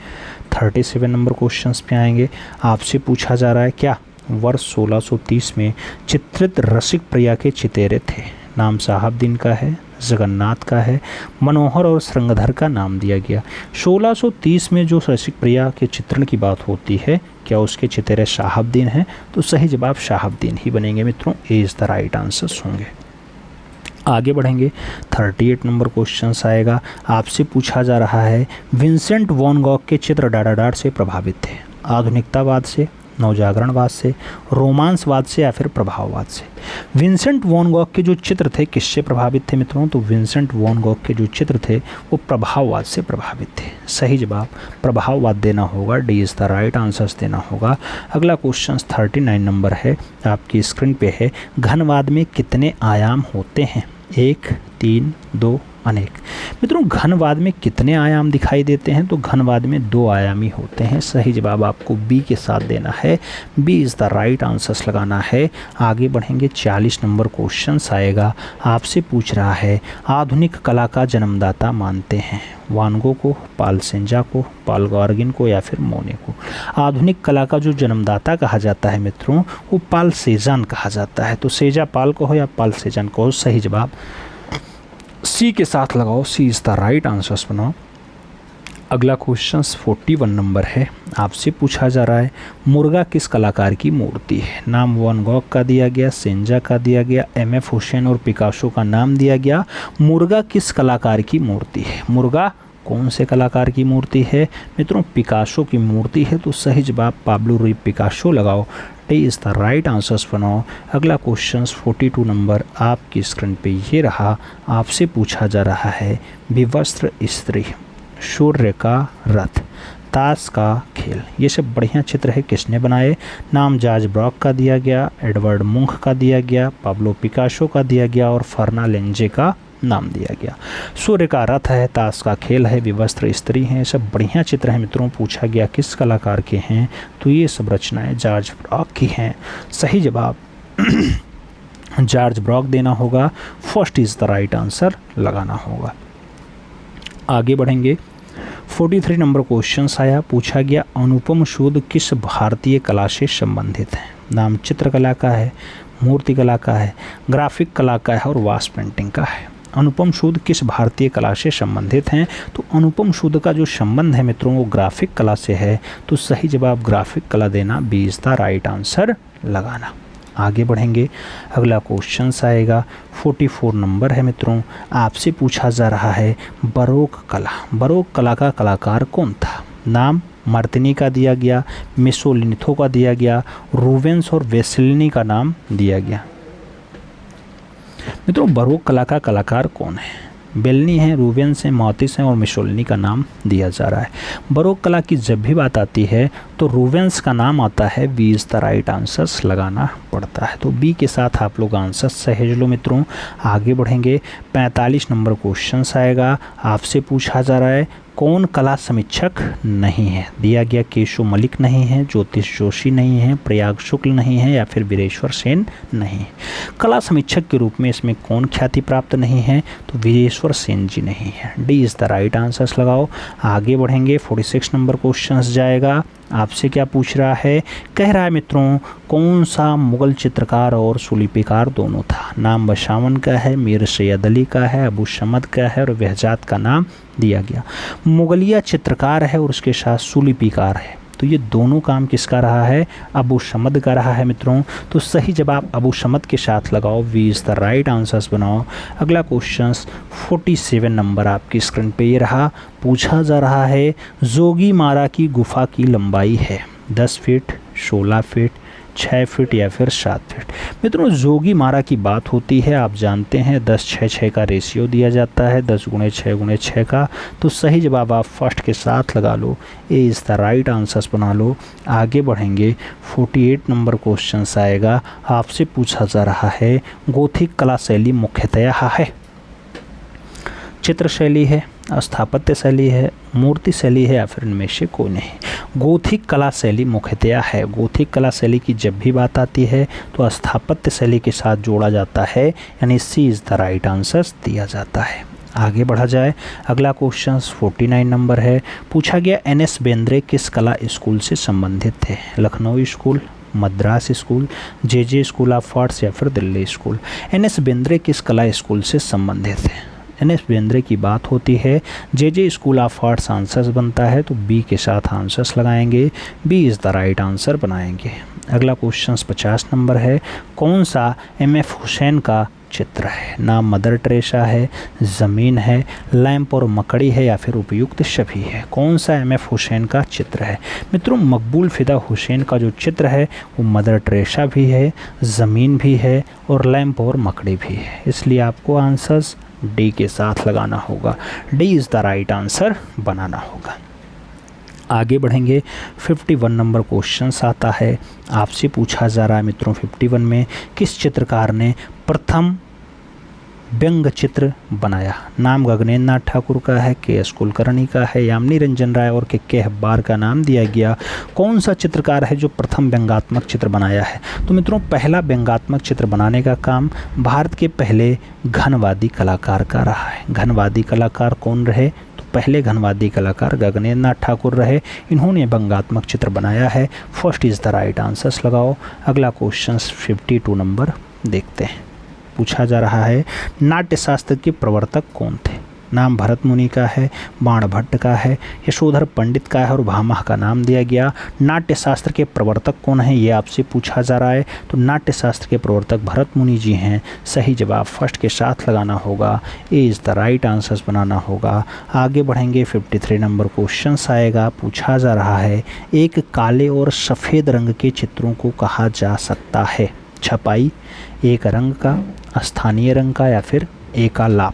37 नंबर क्वेश्चंस पे आएंगे। आपसे पूछा जा रहा है क्या वर्ष 1630 में चित्रित रसिक प्रिया के चितेरे थे? नाम साहबदीन का है, जगन्नाथ का है, मनोहर और श्रृंगधर का नाम दिया गया। 1630 में जो रसिक प्रिया के चित्रण की बात होती है, क्या उसके चितेरे साहबदीन हैं? तो सही जवाब साहबदीन ही बनेंगे मित्रों, ए इज़ द राइट आंसर्स होंगे। आगे बढ़ेंगे, 38 नंबर क्वेश्चन आएगा। आपसे पूछा जा रहा है विंसेंट वैन गॉग के चित्र डाडाडार से प्रभावित थे? आधुनिकतावाद से, नवजागरणवाद से, रोमांसवाद से या फिर प्रभाववाद से? विंसेंट वैन गॉग के जो चित्र थे किससे प्रभावित थे मित्रों? तो विंसेंट वैन गॉग के जो चित्र थे वो प्रभाववाद से प्रभावित थे। सही जवाब प्रभाववाद देना होगा, D is the right answers देना होगा। अगला क्वेश्चन 39 नंबर है, आपकी स्क्रीन पे है। घनवाद में कितने आयाम होते हैं? 1, 3, 2, अनेक? मित्रों घनवाद में कितने आयाम दिखाई देते हैं? तो घनवाद में 2 आयामी होते हैं। सही जवाब आपको बी के साथ देना है, B is the right answers लगाना है। आगे बढ़ेंगे, 40 नंबर क्वेश्चन आएगा। आपसे पूछ रहा है आधुनिक कला का जन्मदाता मानते हैं वान गो को, पाल सेंजा को, पाल गॉर्गिन को या फिर मोने को? आधुनिक कला का जो जन्मदाता कहा जाता है मित्रों वो पाल सेजान कहा जाता है। तो सेजा पाल को हो या पाल सेजान को हो, सही जवाब सी के साथ लगाओ, सी इज़ द राइट आंसर्स बनाओ। अगला क्वेश्चन 41 नंबर है। आपसे पूछा जा रहा है मुर्गा किस कलाकार की मूर्ति है? नाम वैन गॉग का दिया गया, सेंजा का दिया गया, एमएफ हुसैन और पिकासो का नाम दिया गया। मुर्गा किस कलाकार की मूर्ति है? मुर्गा कौन से कलाकार की मूर्ति है मित्रों? पिकासो की मूर्ति है। तो सही जवाब पाब्लो रुई पिकासो लगाओ, D is the right answers बनाओ। अगला क्वेश्चन 42 नंबर आपकी स्क्रीन पे ये रहा। आपसे पूछा जा रहा है विवस्त्र स्त्री, सूर्य का रथ, ताश का खेल, ये सब बढ़िया चित्र है, किसने बनाए? नाम जॉर्ज ब्रॉक का दिया गया, एडवर्ड मुंख का दिया गया, पाब्लो पिकासो का दिया गया और फर्नालेंजे का नाम दिया गया। सूर्य का रथ है, ताश का खेल है, विवस्त्र स्त्री हैं, सब बढ़िया चित्र हैं मित्रों। पूछा गया किस कलाकार के हैं? तो ये सब रचनाएं जॉर्ज ब्रॉक की हैं। सही जवाब जॉर्ज ब्रॉक देना होगा, first is the right answer लगाना होगा। आगे बढ़ेंगे, 43 नंबर क्वेश्चन आया। पूछा गया अनुपम सूद किस भारतीय कला से संबंधित है? नाम चित्रकला का है, मूर्तिकला का है, ग्राफिक कला का है और वास पेंटिंग का है। अनुपम सूद किस भारतीय कला से संबंधित हैं? तो अनुपम सूद का जो संबंध है मित्रों वो ग्राफिक कला से है। तो सही जवाब ग्राफिक कला देना, B is the right answer लगाना। आगे बढ़ेंगे, अगला क्वेश्चन आएगा 44 नंबर है मित्रों। आपसे पूछा जा रहा है बरोक कला, बरोक कला का कलाकार कौन था? नाम मार्तिनी का दिया गया, मिसोलिनिथो का दिया गया, रूवेंस और वेसेलिनी का नाम दिया गया। मित्रों बरोक कला का कलाकार कौन है? बेलनी है, रूबेंस है, मॉतिस है और मिशोलिनी का नाम दिया जा रहा है। बरोक कला की जब भी बात आती है तो रूबेंस का नाम आता है। B is the right answers लगाना पड़ता है। तो बी के साथ आप लोग आंसर्स सहेज लो मित्रों। आगे बढ़ेंगे, 45 नंबर क्वेश्चन आएगा। आपसे पूछा जा रहा है कौन कला समीक्षक नहीं है। दिया गया केशव मलिक नहीं है, ज्योतिष जोशी नहीं है, प्रयाग शुक्ल नहीं है या फिर वीरेश्वर सेन नहीं है। कला समीक्षक के रूप में इसमें कौन ख्याति प्राप्त नहीं है, तो वीरेश्वर सेन जी नहीं है। D is the right answers लगाओ। आगे बढ़ेंगे, 46 नंबर क्वेश्चन जाएगा। आपसे क्या पूछ रहा है, कह रहा है मित्रों कौन सा मुग़ल चित्रकार और सुलिपिकार दोनों था। नाम बशावन का है, मीर सैयद अली का है, अबू समद का है और बेहजाद का नाम दिया गया। मुग़लिया चित्रकार है और उसके साथ सुलिपिकार है, तो ये दोनों काम किसका रहा है, अबू समद का रहा है मित्रों। तो सही जवाब अबू समद के साथ लगाओ। V is the right answers बनाओ। अगला क्वेश्चन 47 नंबर आपकी स्क्रीन पे ये रहा। पूछा जा रहा है जोगी मारा की गुफा की लंबाई है 10 फीट, 16 फीट, 6 फीट या फिर 7 फीट। मित्रों जोगी मारा की बात होती है, आप जानते हैं 10-6-6 का रेशियो दिया जाता है, 10 × 6 × 6 का। तो सही जवाब आप फर्स्ट के साथ लगा लो। A is the right answers बना लो। आगे बढ़ेंगे, 48 नंबर क्वेश्चन आएगा। आपसे पूछा जा रहा है गोथिक कला शैली मुख्यतः है, चित्र शैली है, स्थापत्य शैली है, मूर्ति शैली है या फिर इनमें से कोई नहीं। गोथिक कला शैली मुख्यतः है। गोथिक कला शैली की जब भी बात आती है तो स्थापत्य शैली के साथ जोड़ा जाता है, यानी सी इज़ द राइट आंसर्स दिया जाता है। आगे बढ़ा जाए, अगला क्वेश्चन 49 नंबर है। पूछा गया एन.एस. बेंद्रे किस कला स्कूल से संबंधित थे। Lucknow school, Madras school, J school of arts या फिर दिल्ली स्कूल। एन.एस. बेंद्रे किस कला स्कूल से संबंधित है। एन.एस. बेंद्रे की बात होती है, J school of arts answers बनता है, तो बी के साथ आंसर्स लगाएंगे। B is the right answer बनाएंगे। अगला क्वेश्चन 50 नंबर है। कौन सा एम.एफ. हुसैन का चित्र है। नाम मदर टेरेसा है, ज़मीन है, लैंप और मकड़ी है या फिर उपयुक्त सभी है। कौन सा एम.एफ. हुसैन का चित्र है। मित्रों मकबूल फ़िदा हुसैन का जो चित्र है वो मदर टेरेसा भी है, ज़मीन भी है और लैंप और मकड़ी भी है, इसलिए आपको आंसर्स डी के साथ लगाना होगा। D is the right answer बनाना होगा। आगे बढ़ेंगे, 51 नंबर क्वेश्चन आता है। आपसे पूछा जा रहा है मित्रों 51 में किस चित्रकार ने प्रथम व्यंग चित्र बनाया। नाम गगनेन्द्र नाथ ठाकुर का है, के.एस. कुलकर्णी का है, यामिनी रंजन राय और के हब्बार का नाम दिया गया। कौन सा चित्रकार है जो प्रथम व्यंगात्मक चित्र बनाया है। तो मित्रों पहला व्यंगात्मक चित्र बनाने का काम भारत के पहले घनवादी कलाकार का रहा है। घनवादी कलाकार कौन रहे, तो पहले घनवादी कलाकार गगनेन्द्र नाथ ठाकुर रहे। इन्होंने व्यंगात्मक चित्र बनाया है। First is the right answers लगाओ। अगला क्वेश्चन 52 नंबर देखते हैं। पूछा जा रहा है नाट्यशास्त्र के प्रवर्तक कौन थे। नाम भरत मुनि का है, बाण भट्ट का है, यशोधर पंडित का है और भामह का नाम दिया गया। नाट्यशास्त्र के प्रवर्तक कौन है ये आपसे पूछा जा रहा है, तो नाट्यशास्त्र के प्रवर्तक भरत मुनि जी हैं। सही जवाब फर्स्ट के साथ लगाना होगा। A is the right answers बनाना होगा। आगे बढ़ेंगे, 53 नंबर क्वेश्चन आएगा। पूछा जा रहा है एक काले और सफ़ेद रंग के चित्रों को कहा जा सकता है। छपाई, एक रंग का, स्थानीय रंग का या फिर एकालाप।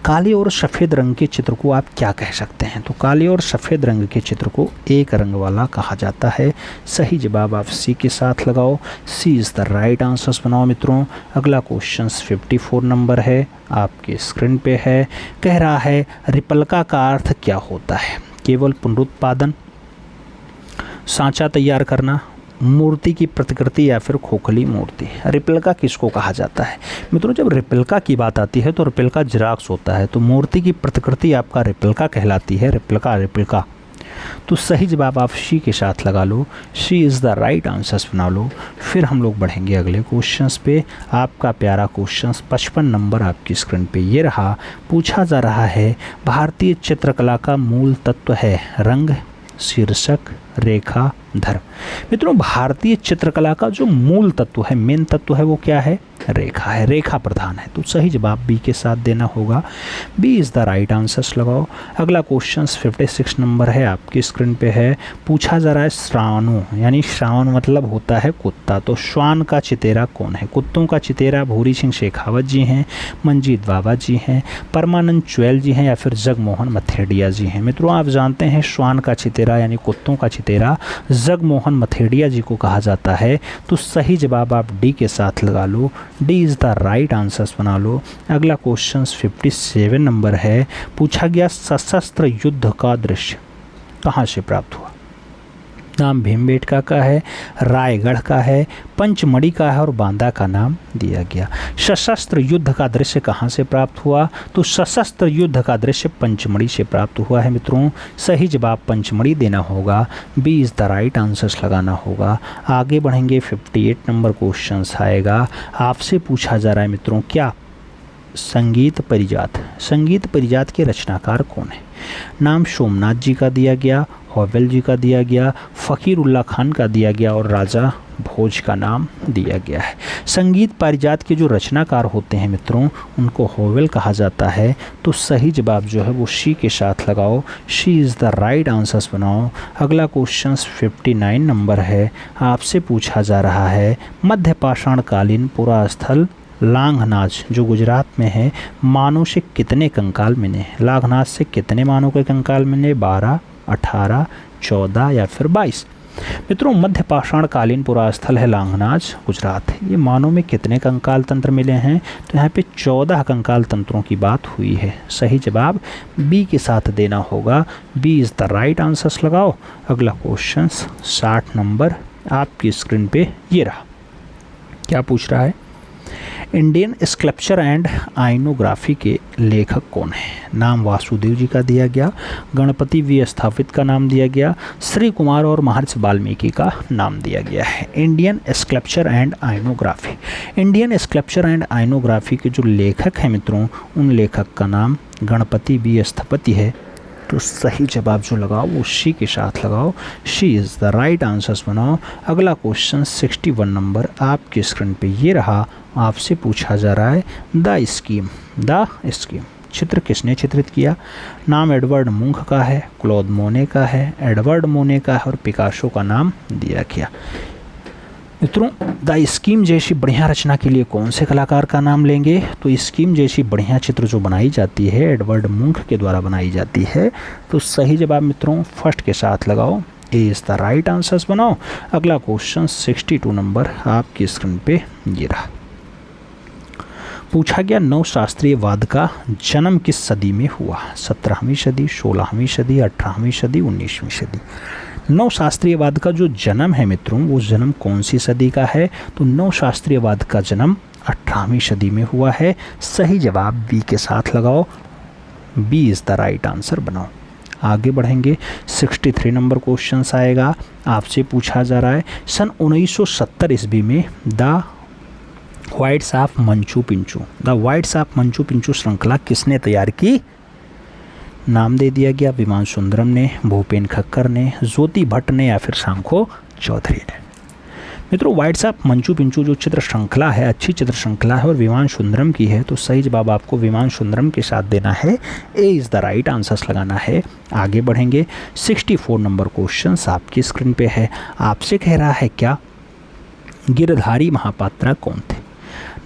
काले और सफ़ेद रंग के चित्र को आप क्या कह सकते हैं, तो काले और सफ़ेद रंग के चित्र को एक रंग वाला कहा जाता है। सही जवाब आप सी के साथ लगाओ। सी इज़ द राइट आंसर्स बनाओ मित्रों। अगला क्वेश्चन 54 नंबर है, आपके स्क्रीन पे है। कह रहा है रिपल्का का अर्थ क्या होता है। केवल पुनरुत्पादन, सांचा तैयार करना, मूर्ति की प्रतिकृति या फिर खोखली मूर्ति। रिप्लिका किसको कहा जाता है। मित्रों जब रिप्लिका की बात आती है तो रिप्लिका जिराक्स होता है, तो मूर्ति की प्रतिकृति आपका रिप्लिका कहलाती है। रिप्लिका तो सही जवाब आप सी के साथ लगा लो। सी इज़ द राइट आंसर्स बना लो। फिर हम लोग बढ़ेंगे अगले क्वेश्चंस पे। आपका प्यारा क्वेश्चन 55 नंबर आपकी स्क्रीन पे ये रहा। पूछा जा रहा है भारतीय चित्रकला का मूल तत्व है रंग, शीर्षक, रेखा धर्म। मित्रों, भारतीय चित्रकला का जो मूल तत्व है, मेन तत्व है, वो क्या है? रेखा है, रेखा प्रधान है। तो सही जवाब बी के साथ देना होगा। B is the right answers लगाओ। अगला क्वेश्चन 56 नंबर है, आपकी स्क्रीन पे है। पूछा जा रहा है श्रावणु, यानी श्रावण मतलब होता है कुत्ता, तो श्वान का चितेरा कौन है? कुत्तों का चितेरा भूरी सिंह शेखावत जी हैं, मंजीत बाबा जी हैं, परमानंद चुएल जी हैं, या फिर जगमोहन मथेड़िया जी हैं। मित्रों, आप जानते हैं श्वान का चितेरा यानी कुत्तों का चितेरा जगमोहन मथेड़िया जी को कहा जाता है। तो सही जवाब आप डी के साथ लगा लो। D is the right answers बना लो। अगला क्वेश्चन 57 नंबर है। पूछा गया सशस्त्र युद्ध का दृश्य कहाँ से प्राप्त हुआ? नाम भीमबेटका का है, रायगढ़ का है, पंचमढ़ी का है और बांदा का नाम दिया गया। सशस्त्र युद्ध का दृश्य कहाँ से प्राप्त हुआ? तो सशस्त्र युद्ध का दृश्य पंचमढ़ी से प्राप्त हुआ है। मित्रों, सही जवाब पंचमढ़ी देना होगा। B is the right answers लगाना होगा। आगे बढ़ेंगे, 58 नंबर क्वेश्चन आएगा। आपसे पूछा जा रहा है मित्रों, क्या संगीत परिजात के रचनाकार कौन है? नाम सोमनाथ जी का दिया गया, हौवेल जी का दिया गया, फ़कीरुल्लाह खान का दिया गया और राजा भोज का नाम दिया गया है। संगीत पारिजात के जो रचनाकार होते हैं मित्रों, उनको हौवेल कहा जाता है। तो सही जवाब जो है वो शी के साथ लगाओ। She is the right answers बनाओ। अगला क्वेश्चन 59 नंबर है। आपसे पूछा जा रहा है मध्य पाषाण कालीन पुरास्थल लांघनाज जो गुजरात में है, मानव से कितने कंकाल मिले? लांघनाज से कितने मानव के कंकाल मिले? 12, 18, 14 या फिर 22। मित्रों, मध्य पाषाण कालीन पुरास्थल है लांघनाज, गुजरात। ये मानव में कितने कंकाल तंत्र मिले हैं? तो यहाँ पे 14 कंकाल तंत्रों की बात हुई है। सही जवाब बी के साथ देना होगा। B is the right answers लगाओ। अगला क्वेश्चन 60 नंबर आपकी स्क्रीन पे ये रहा। क्या पूछ रहा है? इंडियन स्कल्पचर एंड आइनोग्राफी के लेखक कौन है? नाम वासुदेव जी का दिया गया, गणपति वी स्थापित का नाम दिया गया, श्री कुमार और महर्षि वाल्मीकि का नाम दिया गया है। Indian sculpture and iconography, Indian sculpture and iconography के जो लेखक हैं मित्रों, उन लेखक का नाम गणपति वी स्थपति है। तो सही जवाब जो लगाओ वो शी के साथ लगाओ। She is the right answers बनाओ। अगला क्वेश्चन 61 नंबर आपके स्क्रीन पे ये रहा। आपसे पूछा जा रहा है द स्कीम चित्र किसने चित्रित किया? नाम एडवर्ड मुंख का है, क्लॉद मोने का है, एडवर्ड मोने का है और पिकासो का नाम दिया गया। मित्रों, द स्कीम जैसी बढ़िया रचना के लिए कौन से कलाकार का नाम लेंगे? तो स्कीम जैसी बढ़िया चित्र जो बनाई जाती है एडवर्ड मुंख के द्वारा बनाई जाती है। तो सही जवाब मित्रों फर्स्ट के साथ लगाओ। ए इज़ द राइट आंसर्स बनाओ। अगला क्वेश्चन 62 नंबर आपकी स्क्रीन पे ये रहा। पूछा गया नवशास्त्रीयवाद का जन्म किस सदी में हुआ? 17वीं सदी, 16वीं सदी, 18वीं सदी, 19वीं सदी। नवशास्त्रीयवाद का जो जन्म है मित्रों, वो जन्म कौन सी सदी का है? तो नवशास्त्रीयवाद का जन्म 18वीं सदी में हुआ है। सही जवाब बी के साथ लगाओ। B is the right answer बनाओ। आगे बढ़ेंगे, 63 नंबर क्वेश्चन आएगा। आपसे पूछा जा रहा है सन 1970 ईस्वी में द वाइट्स ऑफ मंचू पिंचू श्रृंखला किसने तैयार की? नाम दे दिया गया विमान सुंदरम ने, भूपेन खक्कर ने, ज्योति भट्ट ने या फिर सांखो चौधरी ने। मित्रों, वाइट्स ऑफ मंचू पिंचू जो चित्र श्रृंखला है, अच्छी चित्र श्रृंखला है और विमान सुंदरम की है। तो सही जवाब आपको विमान सुंदरम के साथ देना है। ए इज़ द राइट आंसर्स लगाना है। आगे बढ़ेंगे, 64 नंबर क्वेश्चन आपकी स्क्रीन पे है। आपसे कह रहा है क्या गिरधारी महापात्रा कौन थे?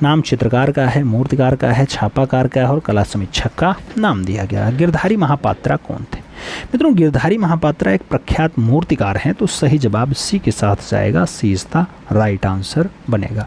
नाम चित्रकार का है, मूर्तिकार का है, छापाकार का है और कला समीक्षक का नाम दिया गया। गिरधारी महापात्रा कौन थे? मित्रों, गिरधारी महापात्रा एक प्रख्यात मूर्तिकार हैं। तो सही जवाब सी के साथ जाएगा। सी इज़ द राइट आंसर बनेगा।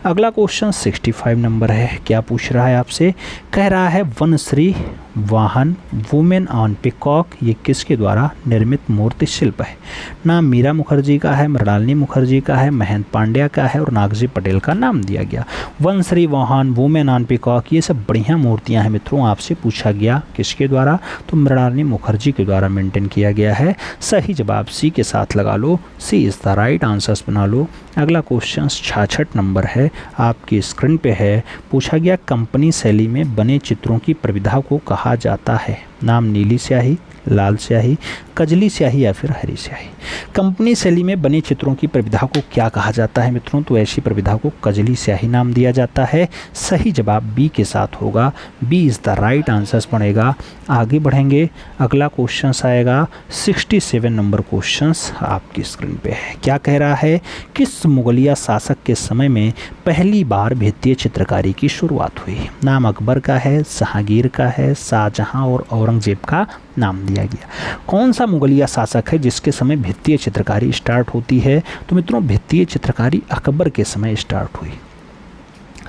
अगला क्वेश्चन 65 नंबर है। क्या पूछ रहा है आपसे? कह रहा है वनश्री वाहन वुमेन ऑन पिकॉक ये किसके द्वारा निर्मित मूर्ति शिल्प है? नाम मीरा मुखर्जी का है, मृणालिनी मुखर्जी का है, महेंद्र पांड्या का है और नागजी पटेल का नाम दिया गया। वनश्री वाहन वुमेन ऑन पिकॉक ये सब बढ़िया मूर्तियां हैं मित्रों। आपसे पूछा गया किसके द्वारा? तो मृणालिनी मुखर्जी के द्वारा मेंटेन किया गया है। सही जवाब सी के साथ लगा लो। सी इज़ द राइट आंसर्स बना लो। अगला क्वेश्चन 66 नंबर है, आपकी स्क्रीन पे है। पूछा गया कंपनी शैली में बने चित्रों की प्रविधा को कहा जाता है? नाम नीली स्याही, लाल स्याही, कजली स्याही या फिर हरी स्याही। कंपनी शैली में बने चित्रों की प्रविधा को क्या कहा जाता है मित्रों? तो ऐसी प्रविधा को कजली स्याही नाम दिया जाता है। सही जवाब बी के साथ होगा, B is the right answer बनेगा। आगे बढ़ेंगे, अगला क्वेश्चन आएगा 67 नंबर क्वेश्चन आपकी स्क्रीन पे है। क्या कह रहा है? किस मुगलिया शासक के समय में पहली बार भित्तीय चित्रकारी की शुरुआत हुई? नाम अकबर का है, जहांगीर का है, शाहजहां और औरंगजेब का नाम दिया गया। कौन सा मुगलिया शासक है जिसके समय भित्तीय चित्रकारी स्टार्ट होती है? तो मित्रों भित्तीय चित्रकारी अकबर के समय स्टार्ट हुई।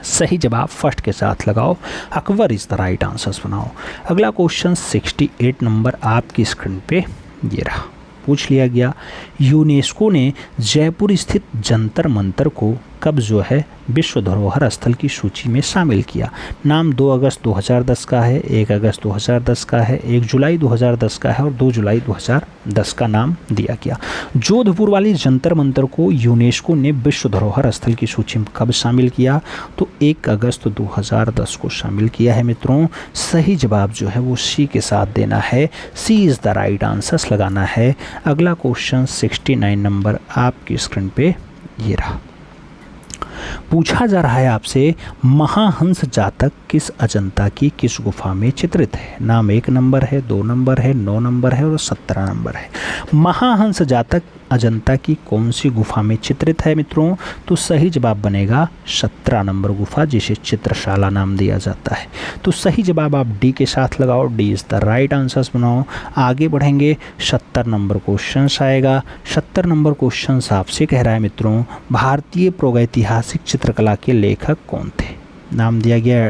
सही जवाब फर्स्ट के साथ लगाओ, Akbar is the right answer बनाओ। अगला क्वेश्चन 68 नंबर आपकी स्क्रीन पे ये रहा, पूछ लिया गया यूनेस्को ने जयपुर स्थित जंतर मंतर को कब जो है विश्व धरोहर स्थल की सूची में शामिल किया? नाम 2 अगस्त 2010 का है, 1 अगस्त 2010 का है, 1 जुलाई 2010 का है और 2 जुलाई 2010 का नाम दिया गया। जोधपुर वाली जंतर मंतर को यूनेस्को ने विश्व धरोहर स्थल की सूची में कब शामिल किया? तो 1 अगस्त 2010 को शामिल किया है मित्रों। सही जवाब जो है वो सी के साथ देना है, सी इज़ द राइट आंसर लगाना है। अगला क्वेश्चन 69 नंबर आपकी स्क्रीन पे ये रहा, पूछा जा रहा है आपसे महाहंस जातक किस अजंता की किस गुफा में चित्रित है? नाम 1 नंबर है, 2 नंबर है, 9 नंबर है और 17 नंबर है। महाहंस जातक अजंता की कौन सी गुफा में चित्रित है मित्रों? तो सही जवाब बनेगा 17 नंबर गुफा, जिसे चित्रशाला नाम दिया जाता है। तो सही जवाब आप डी के साथ लगाओ, D is the right answer बनाओ। आगे बढ़ेंगे, 70 नंबर क्वेश्चन आएगा। 70 नंबर क्वेश्चन आपसे कह रहा है मित्रों भारतीय प्रागैतिहासिक चित्रकला के लेखक कौन थे? नाम दिया गया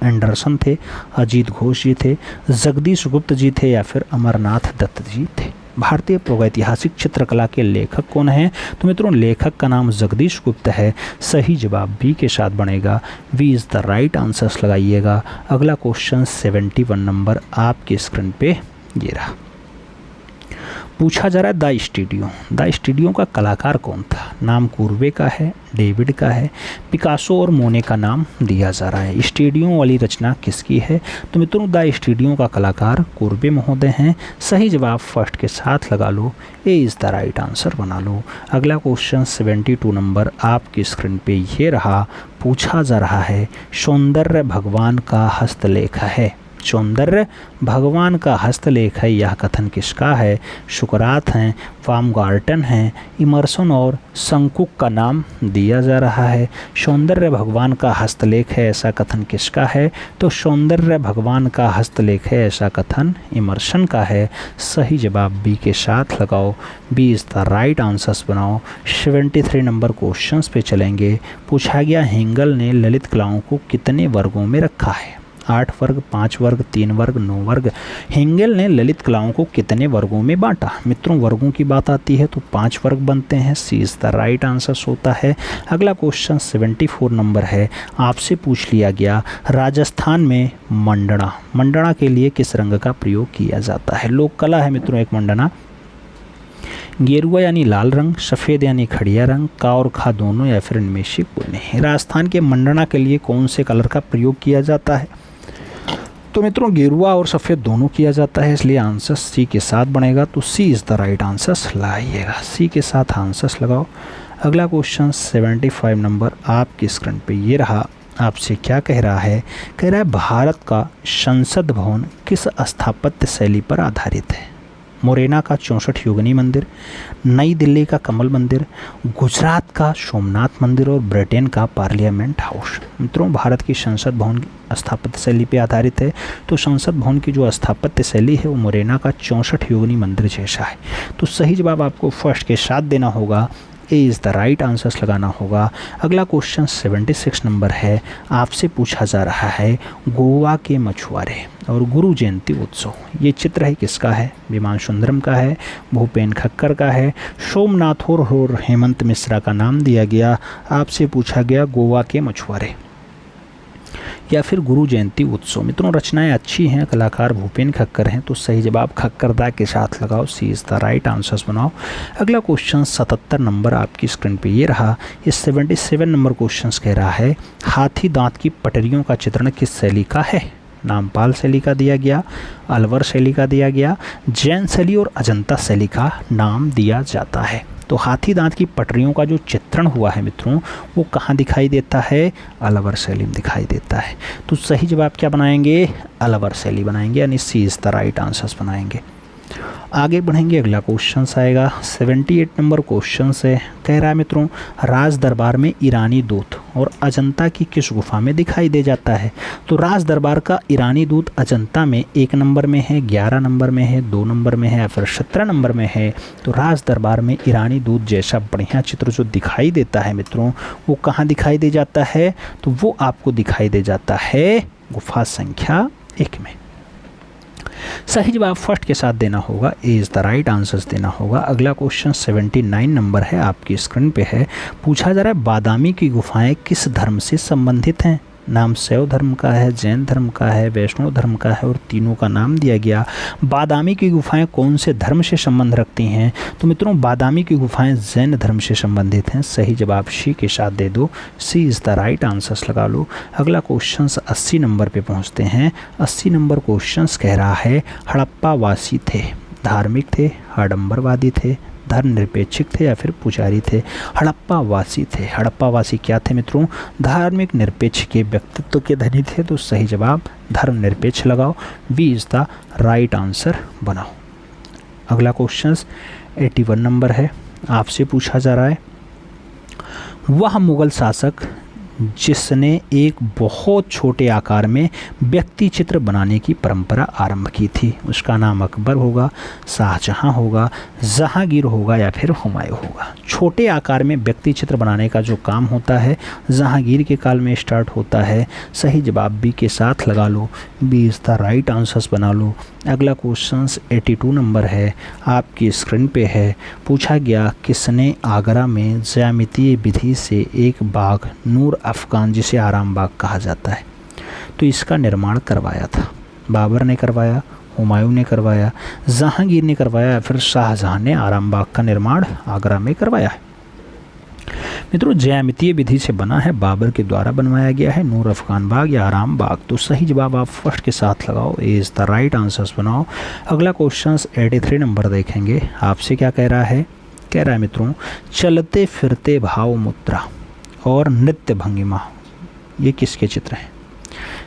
एंडरसन थे, अजीत घोष जी थे, जगदीश गुप्त जी थे या फिर अमरनाथ दत्त जी थे। भारतीय प्रागैतिहासिक चित्रकला के लेखक कौन हैं? तो मित्रों लेखक का नाम जगदीश गुप्त है। सही जवाब बी के साथ बनेगा, V is the right answer लगाइएगा। अगला क्वेश्चन 71 नंबर आपके स्क्रीन पे ये रहा, पूछा जा रहा है द स्टूडियो का कलाकार कौन था? नाम कुर्वे का है, डेविड का है, पिकासो और मोने का नाम दिया जा रहा है। स्टूडियो वाली रचना किसकी है? तो मित्रों द स्टूडियो का कलाकार कुर्वे महोदय हैं। सही जवाब फर्स्ट के साथ लगा लो, A is the right answer बना लो। अगला क्वेश्चन 72 नंबर आपकी स्क्रीन पे ये रहा, पूछा जा रहा है सौंदर्य भगवान का हस्तलेख है। सौंदर्य भगवान का हस्तलेख है, यह कथन किसका है? सुकरात हैं, बामगार्टन हैं, इमर्सन और संकुक का नाम दिया जा रहा है। सौंदर्य भगवान का हस्तलेख है, ऐसा कथन किसका है? तो सौंदर्य भगवान का हस्तलेख है, ऐसा कथन इमर्सन का है। सही जवाब बी के साथ लगाओ, B is the right answers बनाओ। 73 नंबर क्वेश्चन पे चलेंगे। पूछा गया हेंगल ने ललित कलाओं को कितने वर्गों में रखा है? 8 वर्ग, 5 वर्ग, 3 वर्ग, 9 वर्ग। हेंगल ने ललित कलाओं को कितने वर्गों में बांटा? मित्रों वर्गों की बात आती है तो 5 वर्ग बनते हैं, सी इज़ द राइट आंसर होता है। अगला क्वेश्चन 74 नंबर है, आपसे पूछ लिया गया राजस्थान में मंडना के लिए किस रंग का प्रयोग किया जाता है? लोक कला है मित्रों एक मंडना। गेरुआ यानी लाल रंग, सफ़ेद यानी खड़िया रंग, का और खा दोनों या फिर इनमें से कोई नहीं। राजस्थान के मंडना के लिए कौन से कलर का प्रयोग किया जाता है? तो मित्रों गेरुआ और सफ़ेद दोनों किया जाता है, इसलिए आंसर सी के साथ बनेगा। तो सी इज़ द राइट आंसर लगाइएगा, सी के साथ आंसर्स लगाओ। अगला क्वेश्चन 75 नंबर आपकी स्क्रीन पे ये रहा, आपसे क्या कह रहा है? कह रहा है भारत का संसद भवन किस स्थापत्य शैली पर आधारित है? मोरेना का 64 योगिनी मंदिर, नई दिल्ली का कमल मंदिर, गुजरात का सोमनाथ मंदिर और ब्रिटेन का पार्लियामेंट हाउस। मित्रों भारत की संसद भवन स्थापत्य शैली पे आधारित है, तो संसद भवन की जो स्थापत्य शैली है वो मोरेना का 64 योगिनी मंदिर जैसा है। तो सही जवाब आपको फर्स्ट के साथ देना होगा, A is the right answers लगाना होगा। अगला क्वेश्चन 76 नंबर है, आपसे पूछा जा रहा है गोवा के मछुआरे और गुरु जयंती उत्सव, ये चित्र है किसका है? विमान सुंदरम का है, भूपेन खक्कर का है, सोमनाथ और हेमंत मिश्रा का नाम दिया गया। आपसे पूछा गया गोवा के मछुआरे या फिर गुरु जयंती उत्सव। मित्रों रचनाएं अच्छी हैं, कलाकार भूपेन खक्कर हैं, तो सही जवाब खक्करदा के साथ लगाओ, सी इज़ द राइट आंसर्स बनाओ। अगला क्वेश्चन 77 नंबर आपकी स्क्रीन पे ये रहा, ये 77 नंबर क्वेश्चन कह रहा है हाथी दांत की पटरियों का चित्रण किस शैली का है? नामपाल शैली का दिया गया, अलवर शैली का दिया गया, जैन शैली और अजंता शैली का नाम दिया जाता है। तो हाथी दांत की पटरियों का जो चित्रण हुआ है मित्रों, वो कहाँ दिखाई देता है? अलवर शैली में दिखाई देता है। तो सही जवाब क्या बनाएंगे? अलवर शैली बनाएंगे, यानी सी इज द राइट आंसर्स बनाएंगे। आगे बढ़ेंगे, अगला क्वेश्चन आएगा 78 नंबर क्वेश्चन है। कह रहा है मित्रों, राज दरबार में ईरानी दूत और अजंता की किस गुफा में दिखाई दे जाता है? तो राज दरबार का ईरानी दूत अजंता में 1 नंबर में है, 11 नंबर में है, 2 नंबर में है या फिर 17 नंबर में है। तो राज दरबार में ईरानी दूत जैसा बढ़िया चित्र जो दिखाई देता है मित्रों, वो कहाँ दिखाई दे जाता है? तो वो आपको दिखाई दे जाता है गुफा संख्या 1 में। सही जवाब फर्स्ट के साथ देना होगा, A is the right answers देना होगा। अगला क्वेश्चन 79 नंबर है, आपकी स्क्रीन पे है। पूछा जा रहा है बादामी की गुफाएं किस धर्म से संबंधित हैं? नाम शैव धर्म का है, जैन धर्म का है, वैष्णव धर्म का है और तीनों का नाम दिया गया। बादामी की गुफाएं कौन से धर्म से संबंध रखती हैं? तो मित्रों बादामी की गुफाएं जैन धर्म से संबंधित हैं। सही जवाब सी के साथ दे दो, सी इज़ द राइट आंसर्स लगा लो। अगला क्वेश्चन 80 नंबर पे पहुंचते हैं। 80 नंबर क्वेश्चन कह रहा है हड़प्पा वासी थे, धार्मिक थे, आडंबरवादी थे, धर्मनिरपेक्षिक थे या फिर पुजारी थे? हड़प्पा वासी थे। हड़प्पा वासी क्या थे मित्रों? धार्मिक निरपेक्ष के व्यक्तित्व के धनी थे। तो सही जवाब धर्मनिरपेक्ष लगाओ, B is the right answer बनाओ। अगला क्वेश्चन 81 नंबर है, आपसे पूछा जा रहा है वह मुगल शासक जिसने एक बहुत छोटे आकार में व्यक्ति चित्र बनाने की परंपरा आरंभ की थी, उसका नाम अकबर होगा, शाहजहां होगा, जहांगीर होगा या फिर हुमायूं होगा? छोटे आकार में व्यक्ति चित्र बनाने का जो काम होता है जहांगीर के काल में स्टार्ट होता है। सही जवाब बी के साथ लगा लो, B is the right answers बना लो। अगला क्वेश्चन 82 नंबर है, आपकी स्क्रीन पे है। पूछा गया किसने आगरा में ज्यामितीय विधि से एक बाग नूर अफगान, जिसे आराम बाग कहा जाता है, तो इसका निर्माण करवाया था? बाबर ने करवाया, हुमायूं ने करवाया, जहांगीर ने करवाया या फिर शाहजहां ने आराम बाग का निर्माण आगरा में करवाया है? मित्रों ज्यामितीय विधि से बना है, बाबर के द्वारा बनवाया गया है। नूर अफगान बाग या आराम बाग? तो सही जवाब आप फर्स्ट के साथ लगाओ, ए इज़ द राइट आंसर्स बनाओ। अगला क्वेश्चन 83 नंबर देखेंगे, आपसे क्या कह रहा है? कह रहा है मित्रों चलते फिरते भाव मुद्रा और नृत्य भंगिमा ये किसके चित्र हैं?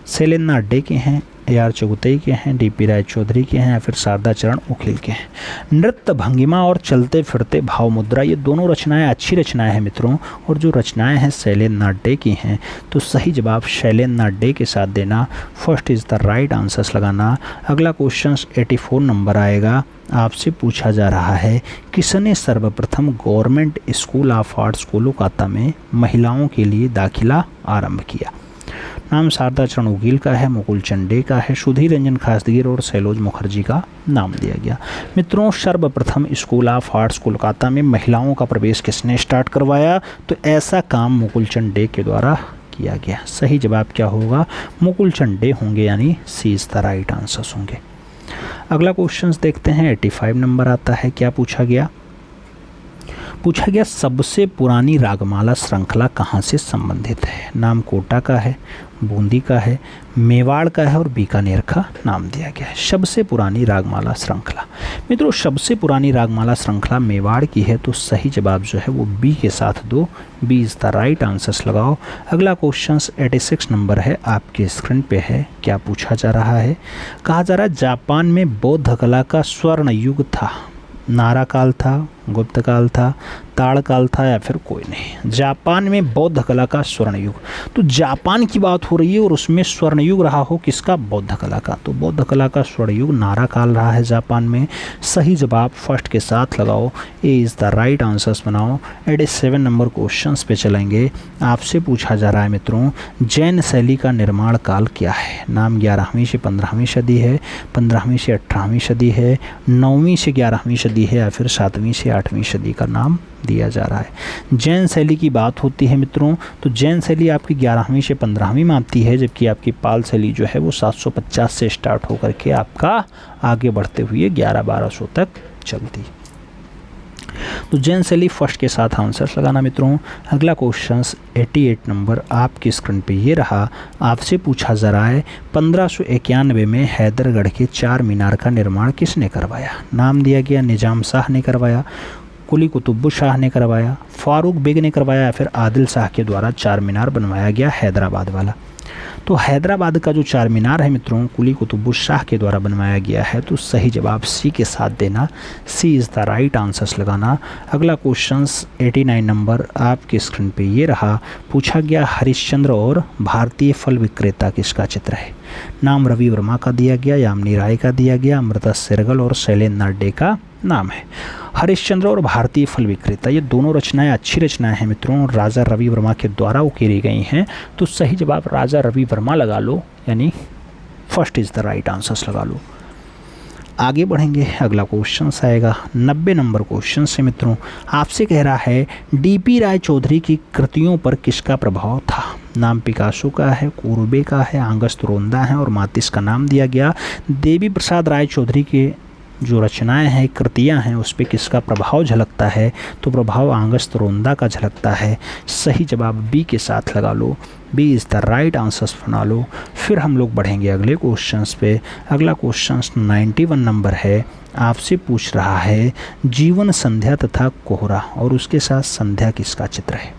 शैलेंद्र नाथ डे के हैं, ए.आर. चौगुतई के हैं, डी.पी. राय चौधरी के हैं या फिर शारदा चरण उखिल के हैं? नृत्य भंगिमा और चलते फिरते भाव मुद्रा ये दोनों रचनाएं अच्छी रचनाएं हैं मित्रों, और जो रचनाएं हैं शैलेंद्र नाथ डे की हैं। तो सही जवाब शैलेंद्र नाथ डे के साथ देना, first is the right answers लगाना। अगला क्वेश्चन 84 नंबर आएगा, आपसे पूछा जा रहा है किसने सर्वप्रथम government school of arts Kolkata में महिलाओं के लिए दाखिला आरंभ किया? नाम शारदा चरण उगील का है, मुकुल चंद डे का है, सुधीर रंजन खासगीर और सैलोज मुखर्जी का नाम दिया गया। मित्रों सर्वप्रथम स्कूल ऑफ आर्ट्स कोलकाता में महिलाओं का प्रवेश किसने स्टार्ट करवाया? तो ऐसा काम मुकुल चंद डे के द्वारा किया गया। सही जवाब क्या होगा? मुकुल चंद डे होंगे, यानी सी इज़ द राइट आंसर्स होंगे। अगला क्वेश्चन देखते हैं, 85 नंबर आता है। क्या पूछा गया? पूछा गया सबसे पुरानी रागमाला श्रृंखला कहाँ से संबंधित है? नाम कोटा का है, बूंदी का है, मेवाड़ का है और बीकानेर का नाम दिया गया है। सबसे पुरानी रागमाला श्रृंखला मित्रों, सबसे पुरानी रागमाला श्रृंखला मेवाड़ की है। तो सही जवाब जो है वो बी के साथ दो, B is the right answers लगाओ। अगला क्वेश्चन 86 नंबर है, आपके स्क्रीन पे है। क्या पूछा जा रहा है? कहा जा रहा है जापान में बौद्ध कला का स्वर्ण युग था। नारा काल था, गुप्त काल था, ताड़ काल था या फिर कोई नहीं? जापान में बौद्ध कला का स्वर्ण युग, तो जापान की बात हो रही है और उसमें स्वर्ण युग रहा हो किसका? बौद्ध कला का। तो बौद्ध कला का स्वर्ण युग नारा काल रहा है जापान में। सही जवाब फर्स्ट के साथ लगाओ, ए इज़ द राइट आंसर्स बनाओ। 87 नंबर क्वेश्चंस पे चलेंगे। आपसे पूछा जा रहा है मित्रों जैन शैली का निर्माण काल क्या है? नाम 11वीं से 15वीं सदी है, 15वीं से 18वीं सदी है, 9वीं से 11वीं सदी है या फिर 7वीं से 8वीं सदी का नाम दिया जा रहा है। जैन शैली की बात होती है मित्रों, तो जैन शैली आपकी 11वीं से 15वीं में आती है, जबकि आपकी पाल शैली जो है वो 750 से स्टार्ट होकर के आपका आगे बढ़ते हुए 1100-1200 तक चलती है। तो जैन शैली फर्स्ट के साथ आंसर्स लगाना मित्रों। अगला क्वेश्चन 88 नंबर आपकी स्क्रीन पे ये रहा, आपसे पूछा जा रहा है 1591 में हैदरगढ़ के चार मीनार का निर्माण किसने करवाया। नाम दिया गया निजाम शाह ने करवाया, कुली कुतुब शाह ने करवाया, फारूक बेग ने करवाया या फिर आदिल शाह के द्वारा चार मीनार बनवाया गया हैदराबाद वाला। तो हैदराबाद का जो चार मीनार है मित्रों कुली कुतुब शाह के द्वारा बनवाया गया है। तो सही जवाब सी के साथ देना, सी इज़ द राइट आंसर्स लगाना। अगला क्वेश्चन 89 नंबर आपके स्क्रीन पे ये रहा, पूछा गया हरिश्चंद्र और भारतीय फल विक्रेता किसका चित्र है। नाम रवि वर्मा का दिया गया, यामिनी राय का दिया गया, अमृता शेरगल और शैलेंद्र नाडे का नाम है। हरिश्चंद्र और भारतीय फल विक्रेता ये दोनों रचनाएं अच्छी रचनाएं हैं मित्रों, राजा रवि वर्मा के द्वारा उकेरी गई हैं। तो सही जवाब राजा रवि वर्मा लगा लो, यानी first is the right answers लगा लो। आगे बढ़ेंगे, अगला क्वेश्चन आएगा 90 नंबर क्वेश्चन से मित्रों, आपसे कह रहा है डीपी राय चौधरी की कृतियों पर किसका प्रभाव था। नाम पिकासो का है, कोरबे का है, आंगस्त रोंदा है और मातिस का नाम दिया गया। देवी प्रसाद राय चौधरी के जो रचनाएं हैं, कृतियां हैं, उस पर किसका प्रभाव झलकता है। तो प्रभाव आंगस्त रोंदा का झलकता है। सही जवाब बी के साथ लगा लो, B is the right answers बना लो। फिर हम लोग बढ़ेंगे अगले क्वेश्चंस पे। अगला क्वेश्चन 91 नंबर है, आपसे पूछ रहा है जीवन संध्या तथा कोहरा और उसके साथ संध्या किसका चित्र है।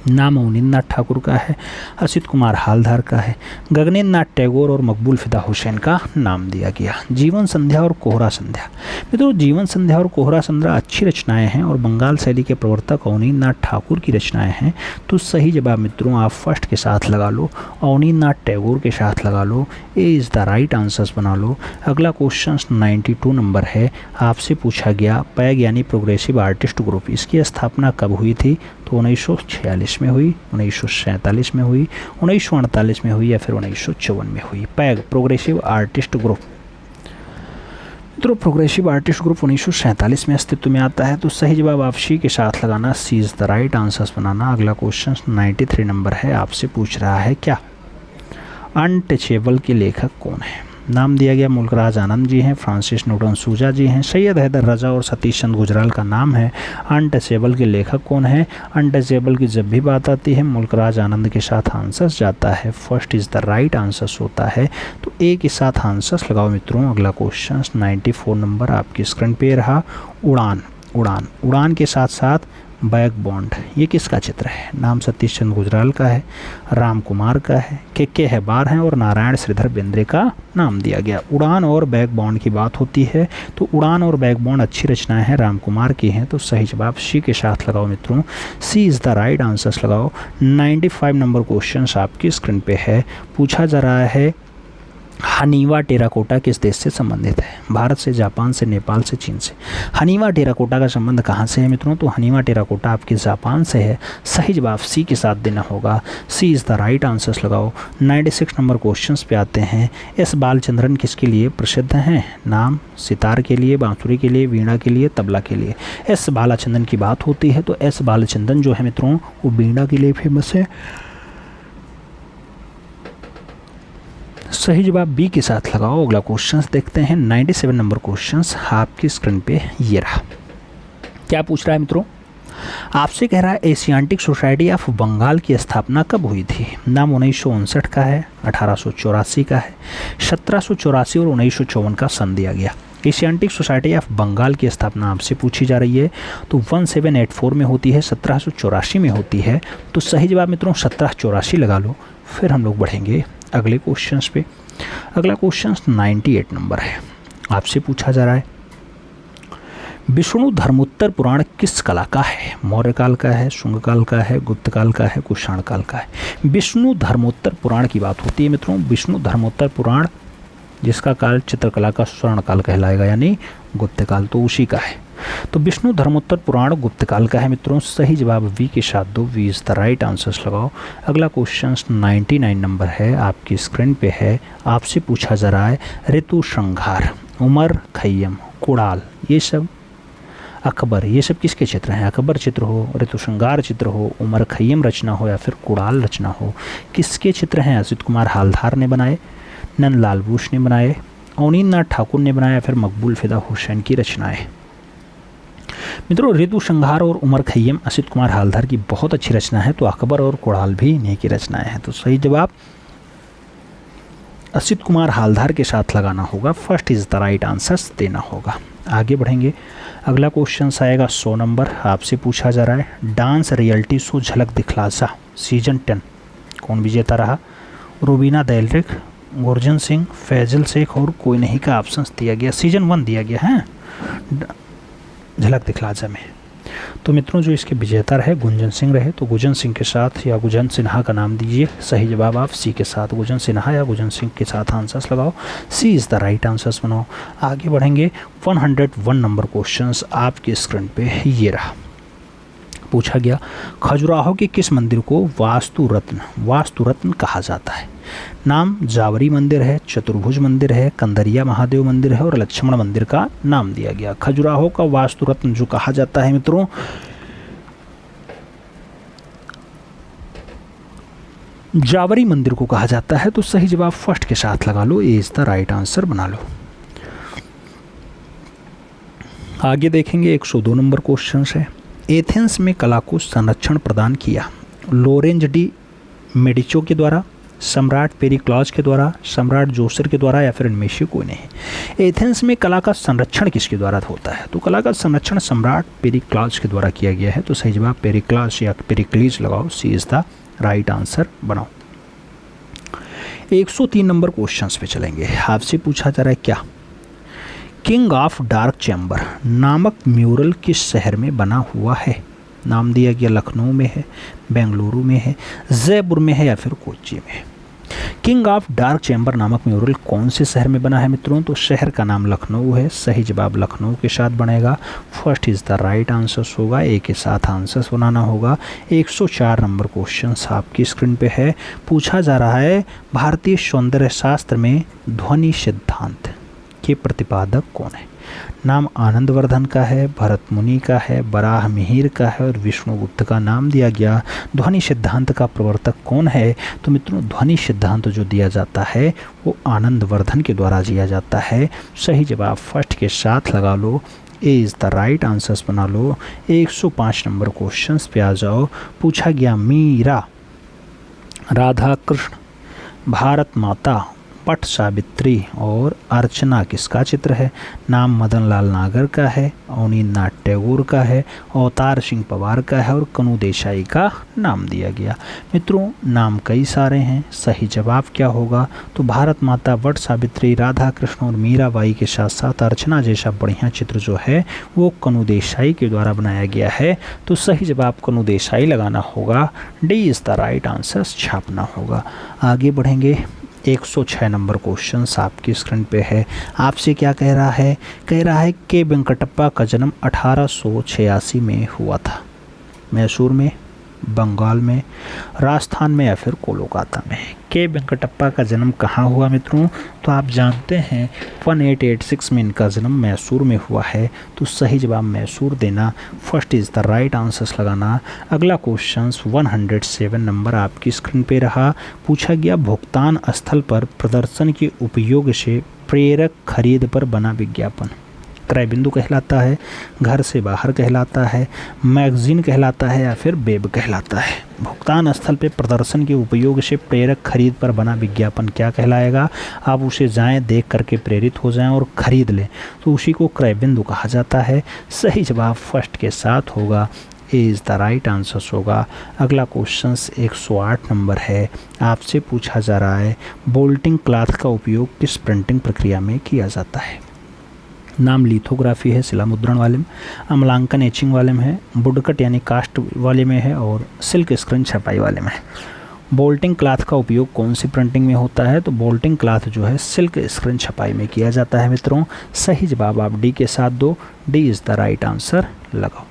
नाम अवनींद्र नाथ ठाकुर का है, असित कुमार हालधार का है, गगनेंद्र नाथ टैगोर और मकबूल फिदा हुसैन का नाम दिया गया। जीवन संध्या और कोहरा संध्या मित्रों, जीवन संध्या और कोहरा संध्या अच्छी रचनाएं हैं और बंगाल शैली के प्रवर्तक अवनींद्र नाथ ठाकुर की रचनाएं हैं। तो सही जवाब मित्रों आप फर्स्ट के साथ लगा लो, अवनींद्र नाथ टैगोर के साथ लगा लो, A is the right answers बना लो। अगला क्वेश्चन 92 नंबर है, आपसे पूछा गया पैग यानी प्रोग्रेसिव आर्टिस्ट ग्रुप, इसकी स्थापना कब हुई थी। तो 1946 में हुई, 1947 में हुई, 1948 में हुई या फिर 1954 में हुई। पैग प्रोग्रेसिव आर्टिस्ट ग्रुप तो प्रोग्रेसिव आर्टिस्ट ग्रुप 1947 में अस्तित्व में आता है। तो सही जवाब आप सी के साथ लगाना, सी इज़ द राइट आंसर्स बनाना। अगला क्वेश्चन 93 नंबर है, आपसे पूछ रहा है क्या अनटचेबल के लेखक कौन है। नाम दिया गया मुल्कराज आनंद जी हैं, फ्रांसिस न्यूटन सूजा जी हैं, सैयद हैदर रजा और सतीश चंद गुजराल का नाम है। अनटचेबल के लेखक कौन है। अनटचेबल की जब भी बात आती है मुल्कराज आनंद के साथ आंसर्स जाता है, first is the right answers होता है। तो ए के साथ आंसर्स लगाओ मित्रों। अगला क्वेश्चन 94 नंबर आपकी स्क्रीन पे रहा, उड़ान। उड़ान उड़ान के साथ साथ बैक बॉन्ड, ये किसका चित्र है। नाम सतीश चंद्र गुजराल का है, राम कुमार का है, के हैबार हैं और नारायण श्रीधर बेंद्रे का नाम दिया गया। उड़ान और बैक बॉन्ड की बात होती है तो उड़ान और बैक बॉन्ड अच्छी रचनाएं हैं, राम कुमार की हैं। तो सही जवाब सी के साथ लगाओ मित्रों, सी इज़ द राइट आंसर्स लगाओ। 95 नंबर क्वेश्चन आपकी स्क्रीन पे है, पूछा जा रहा है हनीवा टेराकोटा किस देश से संबंधित है। भारत से, जापान से, नेपाल से, चीन से। हनीवा टेराकोटा का संबंध कहाँ से है मित्रों। तो हनीवा टेराकोटा आपके जापान से है। सही जवाब सी के साथ देना होगा, सी इज़ द राइट आंसर्स लगाओ। 96 नंबर क्वेश्चंस पे आते हैं, एस बालचंद्रन किसके लिए प्रसिद्ध हैं। नाम सितार के लिए, बांसुरी के लिए, वीणा के लिए, तबला के लिए। एस बालचंद्रन की बात होती है तो एस बालचंद्रन जो है मित्रों वो वीणा के लिए फेमस है। सही जवाब बी के साथ लगाओ। अगला क्वेश्चंस देखते हैं 97 नंबर क्वेश्चंस आपकी स्क्रीन पे ये रहा। क्या पूछ रहा है मित्रों, आपसे कह रहा है एशियाटिक सोसाइटी ऑफ बंगाल की स्थापना कब हुई थी। नाम 1959 का है, 1884 का है, 1784 और 1954 का सन दिया गया। एशियाटिक सोसाइटी ऑफ बंगाल की स्थापना आपसे पूछी जा रही है तो 1784 में होती है, 1784 में होती है। तो सही जवाब मित्रों 1784 लगा लो। फिर हम लोग बढ़ेंगे अगले क्वेश्चंस पे। अगला क्वेश्चन 98 नंबर है, आपसे पूछा जा रहा है विष्णु धर्मोत्तर पुराण किस कला का है। मौर्य काल का है, शुंग काल का है, गुप्त काल का है, कुषाण काल का है। विष्णु धर्मोत्तर पुराण की बात होती है मित्रों। विष्णु धर्मोत्तर पुराण जिसका काल चित्रकला का स्वर्ण काल कहलाएगा, यानी गुप्त काल, तो उसी का है। तो विष्णु धर्मोत्तर पुराण गुप्त काल का है मित्रों। सही जवाब वी के साथ दो, V is the right answers लगाओ। अगला क्वेश्चन 99 नंबर है, आपकी स्क्रीन पे है। आपसे पूछा जा रहा है ऋतु श्रृंगार, उमर खैयम, कुड़ाल, ये सब अकबर, ये सब किसके चित्र हैं। अकबर चित्र हो, ऋतु श्रृंगार चित्र हो, उमर खैयम रचना हो या फिर कुड़ाल रचना हो, किसके चित्र हैं। असित कुमार हालधार ने बनाए, नंदलाल बोस ने बनाए, अवनींद्र नाथ ठाकुर ने बनाया, फिर मकबूल फिदा हुसैन की रचनाएं। मित्रों ऋतु संहार और उमर खैयम असित कुमार हालदार की बहुत अच्छी रचना है, तो अकबर और कुणाल भी इन्हीं की रचनाएं हैं। तो सही जवाब असित कुमार हालदार के साथ लगाना होगा, first is the right answer देना होगा। आगे बढ़ेंगे, अगला क्वेश्चन आएगा 100 नंबर, आपसे पूछा जा रहा है डांस रियलिटी शो झलक दिखला जा सीजन 10 कौन विजेता रहा? रूबीना दैलरिक, गुरजन सिंह, फैजल शेख और कोई नहीं का ऑप्शन दिया गया। सीजन 1 दिया गया है झलक दिखला जा में। तो मित्रों जो इसके विजेता रहे गुंजन सिंह रहे, तो गुंजन सिंह के साथ या गुंजन सिन्हा का नाम दीजिए। सही जवाब आप सी के साथ गुंजन सिन्हा या गुंजन सिंह के साथ आंसर्स लगाओ, सी इज़ द राइट आंसर्स बनाओ। आगे बढ़ेंगे, 101 नंबर क्वेश्चंस आपकी स्क्रीन पे ये रहा। पूछा गया खजुराहो के किस मंदिर को वास्तु रत्न कहा जाता है? नाम जावरी मंदिर है, चतुर्भुज मंदिर है, कंदरिया महादेव मंदिर है और लक्ष्मण मंदिर का नाम दिया गया। खजुराहो का वास्तु रत्न जो कहा जाता है मित्रों, जावरी मंदिर को कहा जाता है। तो सही जवाब फर्स्ट के साथ लगा लो, ए इज द राइट आंसर बना लो। आगे देखेंगे 102 नंबर क्वेश्चन है, एथेंस में कला को संरक्षण प्रदान किया लोरेंज डी मेडिचो के द्वारा, सम्राट पेरिक्लॉस के द्वारा, सम्राट जोसर के द्वारा या फिर इनमें से कोई नहीं। एथेंस में कला का संरक्षण किसके द्वारा होता है? तो कला का संरक्षण सम्राट पेरिक्लॉस के द्वारा किया गया है। तो सही जवाब पेरिक्लॉस या पेरिक्लीज लगाओ, सी इज द राइट आंसर बनाओ। 103 नंबर क्वेश्चन पे चलेंगे, आपसे पूछा जा रहा है क्या किंग ऑफ डार्क चैम्बर नामक म्यूरल किस शहर में बना हुआ है? नाम दिया गया लखनऊ में है, बेंगलुरु में है, जयपुर में है या फिर कोच्चि में। किंग ऑफ डार्क चैम्बर नामक म्यूरल कौन से शहर में बना है मित्रों? तो शहर का नाम लखनऊ है, सही जवाब लखनऊ के साथ बनेगा, first is the right answer होगा, ए के साथ आंसर्स बनाना होगा। 104 नंबर क्वेश्चन आपकी स्क्रीन पे है, पूछा जा रहा है भारतीय सौंदर्य शास्त्र में ध्वनि सिद्धांत के प्रतिपादक कौन है? नाम आनंदवर्धन का है, भरत मुनि का है, बराह मिहिर का है और विष्णुगुप्त का नाम दिया गया। ध्वनि सिद्धांत का प्रवर्तक कौन है? तो मित्रों ध्वनि सिद्धांत जो दिया जाता है वो आनंदवर्धन के द्वारा दिया जाता है। सही जवाब फर्स्ट के साथ लगा लो, A is the right answers बना लो। 105 नंबर क्वेश्चन पे आ जाओ, पूछा गया मीरा, राधा कृष्ण, भारत माता, पट सावित्री और अर्चना किसका चित्र है? नाम मदन लाल नागर का है, अवनींद्रनाथ टैगोर का है, अवतार सिंह पवार का है और कनू देसाई का नाम दिया गया। मित्रों नाम कई सारे हैं, सही जवाब क्या होगा? तो भारत माता, वट सावित्री, राधा कृष्ण और मीराबाई के साथ साथ अर्चना जैसा बढ़िया चित्र जो है वो कनू देसाई के द्वारा बनाया गया है। तो सही जवाब कनू देसाई लगाना होगा, D is the right answer छापना होगा। आगे बढ़ेंगे, 106 नंबर क्वेश्चन आपकी स्क्रीन पे है, आपसे क्या कह रहा है? कह रहा है के वेंकटप्पा का जन्म 1886 में हुआ था। मैसूर में, बंगाल में, राजस्थान में या फिर कोलकाता में। के वेंकटप्पा का जन्म कहाँ हुआ मित्रों? तो आप जानते हैं 1886 में इनका जन्म मैसूर में हुआ है। तो सही जवाब मैसूर देना, first is the right answers लगाना। अगला क्वेश्चन 107 नंबर आपकी स्क्रीन पे रहा, पूछा गया भुगतान स्थल पर प्रदर्शन के उपयोग से प्रेरक खरीद पर बना विज्ञापन क्रय बिंदु कहलाता है, घर से बाहर कहलाता है, मैगजीन कहलाता है या फिर वेब कहलाता है। भुगतान स्थल पे प्रदर्शन के उपयोग से प्रेरक खरीद पर बना विज्ञापन क्या कहलाएगा? आप उसे जाएं, देख करके प्रेरित हो जाएं और खरीद लें, तो उसी को क्रय बिंदु कहा जाता है। सही जवाब फर्स्ट के साथ होगा, A is the right answer होगा। अगला क्वेश्चन 108 नंबर है, आपसे पूछा जा रहा है बोल्टिंग क्लॉथ का उपयोग किस प्रिंटिंग प्रक्रिया में किया जाता है? नाम लिथोग्राफी है, शिला मुद्रण वाले में, अम्लांकन एचिंग वाले में है, वुडकट यानी कास्ट वाले में है और सिल्क स्क्रीन छपाई वाले में है। बोल्टिंग क्लॉथ का उपयोग कौन सी प्रिंटिंग में होता है? तो बोल्टिंग क्लॉथ जो है सिल्क स्क्रीन छपाई में किया जाता है मित्रों। सही जवाब आप डी के साथ दो, D is the right answer लगाओ।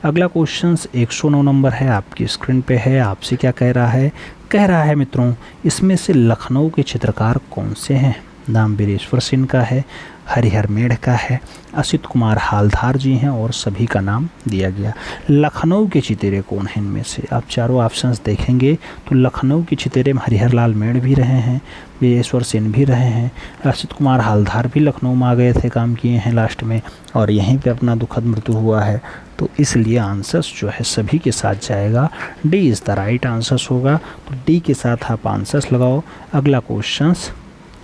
अगला क्वेश्चन 109 नंबर है, आपकी स्क्रीन पे है, आपसे क्या कह रहा है? कह रहा है मित्रों इसमें से लखनऊ के चित्रकार कौन से हैं? नाम वीरेश्वर सिंह का है, हरिहरमेढ़ का है, असित कुमार हालधार जी हैं और सभी का नाम दिया गया। लखनऊ के चितेरे कौन हैं इनमें से? आप चारों ऑप्शंस देखेंगे तो लखनऊ के चितेरे में हरिहरलाल मेढ़ भी रहे हैं, वीरेश्वर सेन भी रहे हैं, असित कुमार हालधार भी लखनऊ में आ गए थे, काम किए हैं लास्ट में, और यहीं पे अपना दुखद मृत्यु हुआ है। तो इसलिए आंसर्स जो है सभी के साथ जाएगा, D is the right answers होगा। तो डी के साथ आप आंसर्स लगाओ। अगला क्वेश्चंस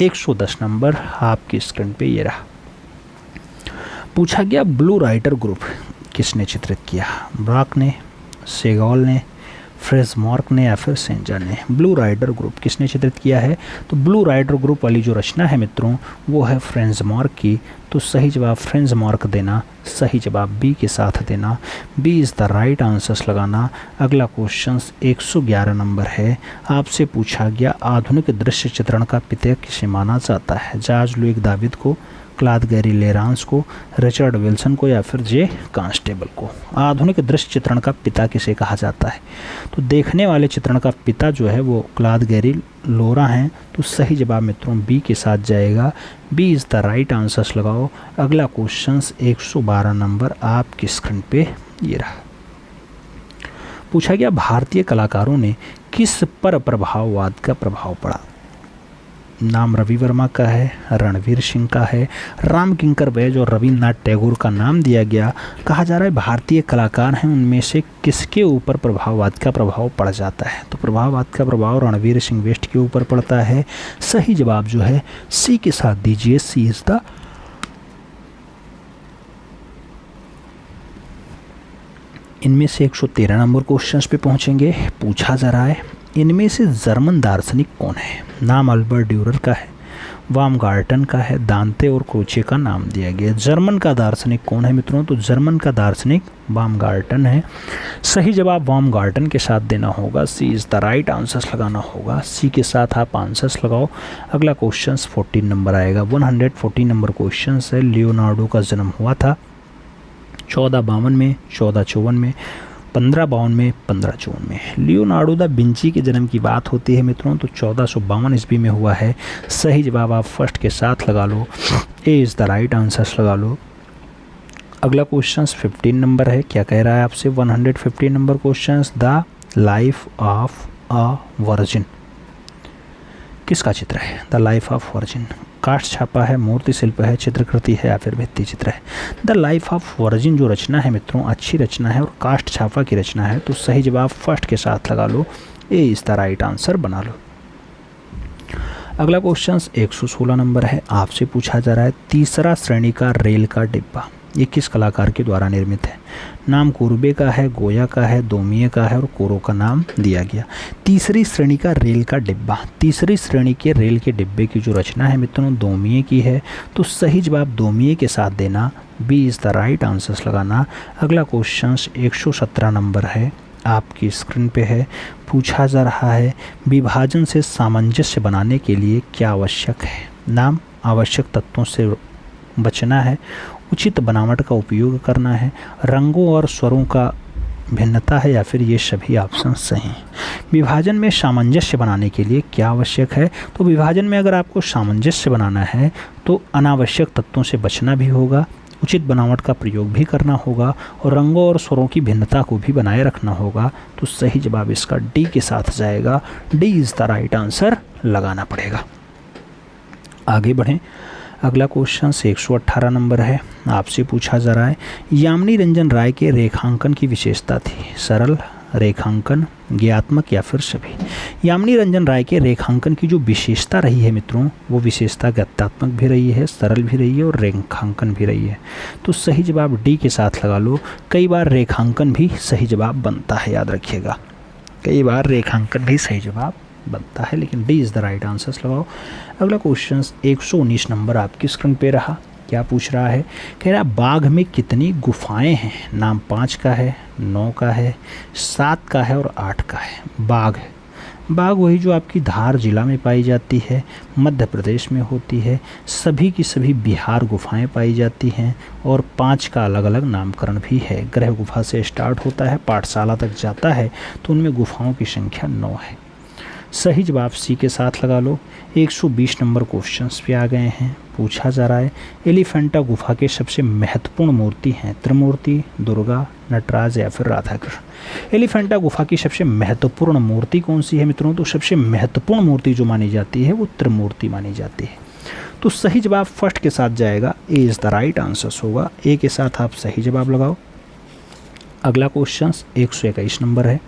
110 नंबर आपकी स्क्रीन पे ये रहा। पूछा गया ब्लू राइडर ग्रुप किसने चित्रित किया? ब्राक ने, सेगॉल ने, फ्रेजमॉर्क ने या फिर सेंजर ने? ब्लू राइडर ग्रुप किसने चित्रित किया है? तो ब्लू राइडर ग्रुप वाली जो रचना है मित्रों वो है फ्रेंजमॉर्क की। तो सही जवाब फ्रेंजमॉर्क देना, सही जवाब बी के साथ देना, B is the right answers लगाना। अगला क्वेश्चन 111 नंबर है। आपसे पूछा गया आधुनिक दृश्य चित्रण का पिता किसे माना जाता है? जॉर्ज लुई दाविद को, क्लॉद गैरी लेरांस को, रिचर्ड विल्सन को या फिर जे कांस्टेबल को? आधुनिक दृश्य चित्रण का पिता किसे कहा जाता है? तो देखने वाले चित्रण का पिता जो है वो क्लॉद गैरी लोरा हैं। तो सही जवाब मित्रों बी के साथ जाएगा, B is the right answers लगाओ। अगला क्वेश्चन 112 नंबर आपकी स्क्रीन पे ये रहा। पूछा गया भारतीय कलाकारों ने किस पर प्रभाववाद का प्रभाव पड़ा? नाम रवि वर्मा का है, रणवीर सिंह का है, राम किंकर बैज और रविन्द्रनाथ टैगोर का नाम दिया गया। कहा जा रहा है भारतीय कलाकार हैं उनमें से किसके ऊपर प्रभाववाद का प्रभाव पड़ जाता है? तो प्रभाववाद का प्रभाव रणवीर सिंह वेस्ट के ऊपर पड़ता है। सही जवाब जो है सी के साथ दीजिए, सी इज द इनमें से 113 नंबर क्वेश्चंस पे पहुंचेंगे। पूछा जा रहा है इनमें से जर्मन दार्शनिक कौन है? नाम अल्बर्ट ड्यूरर का है, बामगार्टन का है, दांते और क्रोचे का नाम दिया गया। जर्मन का दार्शनिक कौन है मित्रों? तो जर्मन का दार्शनिक बामगार्टन है। सही जवाब बामगार्टन के साथ देना होगा, सी इज़ द राइट आंसर्स लगाना होगा, सी के साथ आप आंसर्स लगाओ। अगला क्वेश्चन 14 नंबर आएगा। 114 नंबर क्वेश्चन है। लियोनार्डो का जन्म हुआ था 1452 में, 1454 में, 1552 में, 1554 में। लियोनार्डो दा विंची के जन्म की बात होती है मित्रों तो 1452 ईस्वी में हुआ है। सही जवाब आप फर्स्ट के साथ लगा लो, A is the right answers लगा लो। अगला क्वेश्चन 15 नंबर है। क्या कह रहा है आपसे? 115 number question, the life of a virgin किसका चित्र है? द लाइफ ऑफ वर्जिन काष्ठ छापा है, मूर्ति शिल्प है, चित्रकृति है या फिर भित्ति चित्र है? द लाइफ ऑफ वर्जिन जो रचना है मित्रों अच्छी रचना है और काष्ठ छापा की रचना है। तो सही जवाब फर्स्ट के साथ लगा लो, A is the right answer बना लो। अगला क्वेश्चन 116 नंबर है। आपसे पूछा जा रहा है तीसरा श्रेणी का रेल का डिब्बा ये किस कलाकार के द्वारा निर्मित है? नाम कुरबे का है, गोया का है, दोमिये का है और कोरो का नाम दिया गया। तीसरी श्रेणी का रेल का डिब्बा, तीसरी श्रेणी के रेल के डिब्बे की जो रचना है मित्रों दोमिये की है। तो सही जवाब दोमिये के साथ देना, B is the right answers लगाना। अगला क्वेश्चन 117 नंबर है, आपकी स्क्रीन पे है। पूछा जा रहा है विभाजन से सामंजस्य बनाने के लिए क्या आवश्यक है? नाम आवश्यक तत्वों से बचना है, उचित बनावट का उपयोग करना है, रंगों और स्वरों का भिन्नता है या फिर ये सभी ऑप्शन सही हैं। विभाजन में सामंजस्य बनाने के लिए क्या आवश्यक है? तो विभाजन में अगर आपको सामंजस्य बनाना है तो अनावश्यक तत्वों से बचना भी होगा, उचित बनावट का प्रयोग भी करना होगा और रंगों और स्वरों की भिन्नता को भी बनाए रखना होगा। तो सही जवाब इसका डी के साथ जाएगा, D is the right answer लगाना पड़ेगा। आगे बढ़ें। अगला क्वेश्चन 118 नंबर है। आपसे पूछा जा रहा है यामिनी रंजन राय के रेखांकन की विशेषता थी? सरल, रेखांकन, ज्ञात्मक या फिर सभी? यामिनी रंजन राय के रेखांकन की जो विशेषता रही है मित्रों वो विशेषता गत्यात्मक भी रही है, सरल भी रही है और रेखांकन भी रही है। तो सही जवाब डी के साथ लगा लो। कई बार रेखांकन भी सही जवाब बनता है, याद रखिएगा, कई बार रेखांकन भी सही जवाब बनता है, लेकिन D is the right answers लगाओ। अगला क्वेश्चन 119 नंबर आपकी स्क्रीन पे रहा। क्या पूछ रहा है? कह रहा बाघ में कितनी गुफाएं हैं? नाम 5 का है, 9 का है, 7 का है और 8 का है। बाघ है, बाघ वही जो आपकी धार जिला में पाई जाती है, मध्य प्रदेश में होती है, सभी की सभी बिहार गुफाएं पाई जाती हैं और 5 का अलग अलग नामकरण भी है। ग्रह गुफा से स्टार्ट होता है, पाठशाला तक जाता है, तो उनमें गुफाओं की संख्या 9 है। सही जवाब सी के साथ लगा लो। 120 नंबर क्वेश्चंस पे आ गए हैं। पूछा जा रहा है एलिफेंटा गुफा के सबसे महत्वपूर्ण मूर्ति हैं त्रिमूर्ति, दुर्गा, नटराज या फिर राधाकृष्ण। एलिफेंटा गुफा की सबसे महत्वपूर्ण मूर्ति कौन सी है मित्रों? तो सबसे महत्वपूर्ण मूर्ति जो मानी जाती है वो त्रिमूर्ति मानी जाती है। तो सही जवाब फर्स्ट के साथ जाएगा, ए इज़ द राइट आंसर होगा। ए के साथ आप सही जवाब लगाओ। अगला क्वेश्चन 121 नंबर है।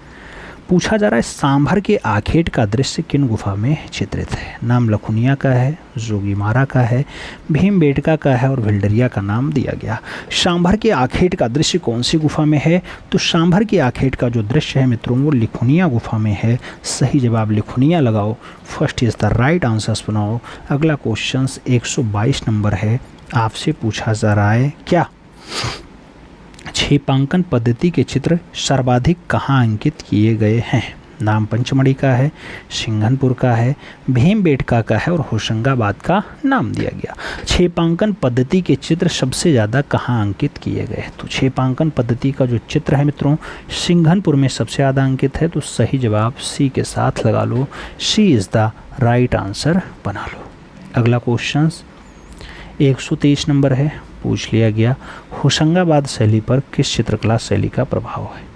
पूछा जा रहा है सांभर के आखेट का दृश्य किन गुफा में चित्रित है? नाम लखुनिया का है, जोगीमारा का है, भीमबेटका का है और भिल्डरिया का नाम दिया गया। सांभर के आखेट का दृश्य कौन सी गुफा में है? तो सांभर के आखेट का जो दृश्य है मित्रों वो लिखुनिया गुफा में है। सही जवाब लिखुनिया लगाओ। First is the right answers बनाओ। अगला क्वेश्चन 122 नंबर है। आपसे पूछा जा रहा है क्या छेपांकन पद्धति के चित्र सर्वाधिक कहाँ अंकित किए गए हैं? नाम पंचमढ़ी का है, सिंघनपुर का है, भीमबेटका का है और होशंगाबाद का नाम दिया गया। छेपांकन पद्धति के चित्र सबसे ज़्यादा कहाँ अंकित किए गए? तो छेपांकन पद्धति का जो चित्र है मित्रों सिंघनपुर में सबसे ज़्यादा अंकित है। तो सही जवाब सी के साथ लगा लो। सी इज़ द राइट आंसर बना लो। अगला क्वेश्चन 123 नंबर है। पूछ लिया गया होशंगाबाद शैली पर किस चित्रकला शैली का प्रभाव है?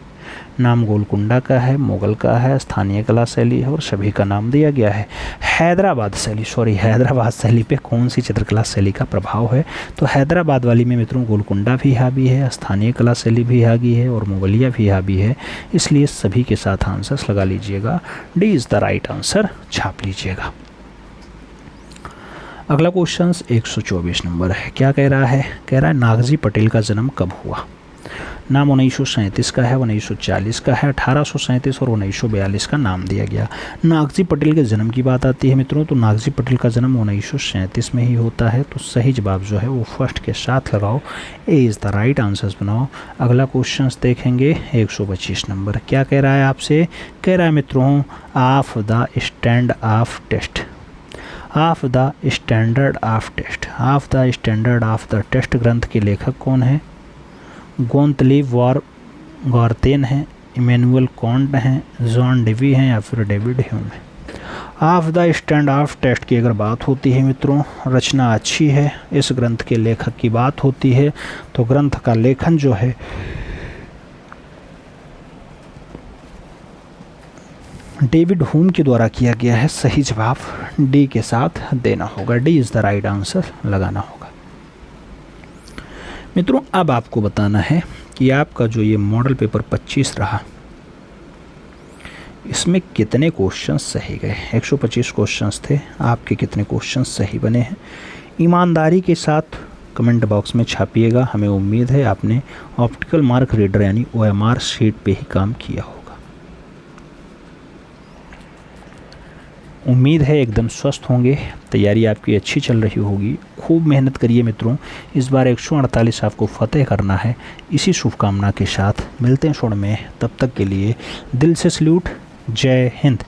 नाम गोलकुंडा का है, मुगल का है, स्थानीय कला शैली है और सभी का नाम दिया गया है। हैदराबाद शैली पे कौन सी चित्रकला शैली का प्रभाव है? तो हैदराबाद वाली में मित्रों गोलकुंडा भी हावी है, स्थानीय कला शैली भी हावी है और मुगलिया भी हावी है। इसलिए सभी के साथ आंसर्स लगा लीजिएगा। D is the right answer छाप लीजिएगा। अगला क्वेश्चन 124 नंबर है। क्या कह रहा है? कह रहा है नागजी पटेल का जन्म कब हुआ? नाम 1937 का है, 1940 का है, 1837 और 1942 का नाम दिया गया। नागजी पटेल के जन्म की बात आती है मित्रों तो नागजी पटेल का जन्म 1937 में ही होता है। तो सही जवाब जो है वो फर्स्ट के साथ लगाओ। ए इज़ द राइट आंसर्स बनाओ। अगला क्वेश्चन देखेंगे 125 नंबर। क्या कह रहा है आपसे? कह रहा है मित्रों of the stand of test of the standard of the test ग्रंथ के लेखक कौन है? गोंतलीव गॉर्तेन हैं, इमैनुअल कॉन्ट हैं, जॉन डेवी हैं या फिर डेविड ह्यूम है। Of the stand of test की अगर बात होती है मित्रों रचना अच्छी है, इस ग्रंथ के लेखक की बात होती है तो ग्रंथ का लेखन जो है डेविड ह्यूम के द्वारा किया गया है। सही जवाब डी के साथ देना होगा। D is the right answer लगाना होगा। मित्रों अब आपको बताना है कि आपका जो ये मॉडल पेपर 25 रहा इसमें कितने क्वेश्चंस सही गए। 125 क्वेश्चंस थे, आपके कितने क्वेश्चंस सही बने हैं ईमानदारी के साथ कमेंट बॉक्स में छापिएगा। हमें उम्मीद है आपने ऑप्टिकल मार्क रीडर यानी OMR शीट पे ही काम किया होगा। उम्मीद है एकदम स्वस्थ होंगे, तैयारी आपकी अच्छी चल रही होगी। खूब मेहनत करिए मित्रों, इस बार 148 आपको फतेह करना है। इसी शुभकामना के साथ मिलते हैं शोड़ में, तब तक के लिए दिल से सल्यूट। जय हिंद।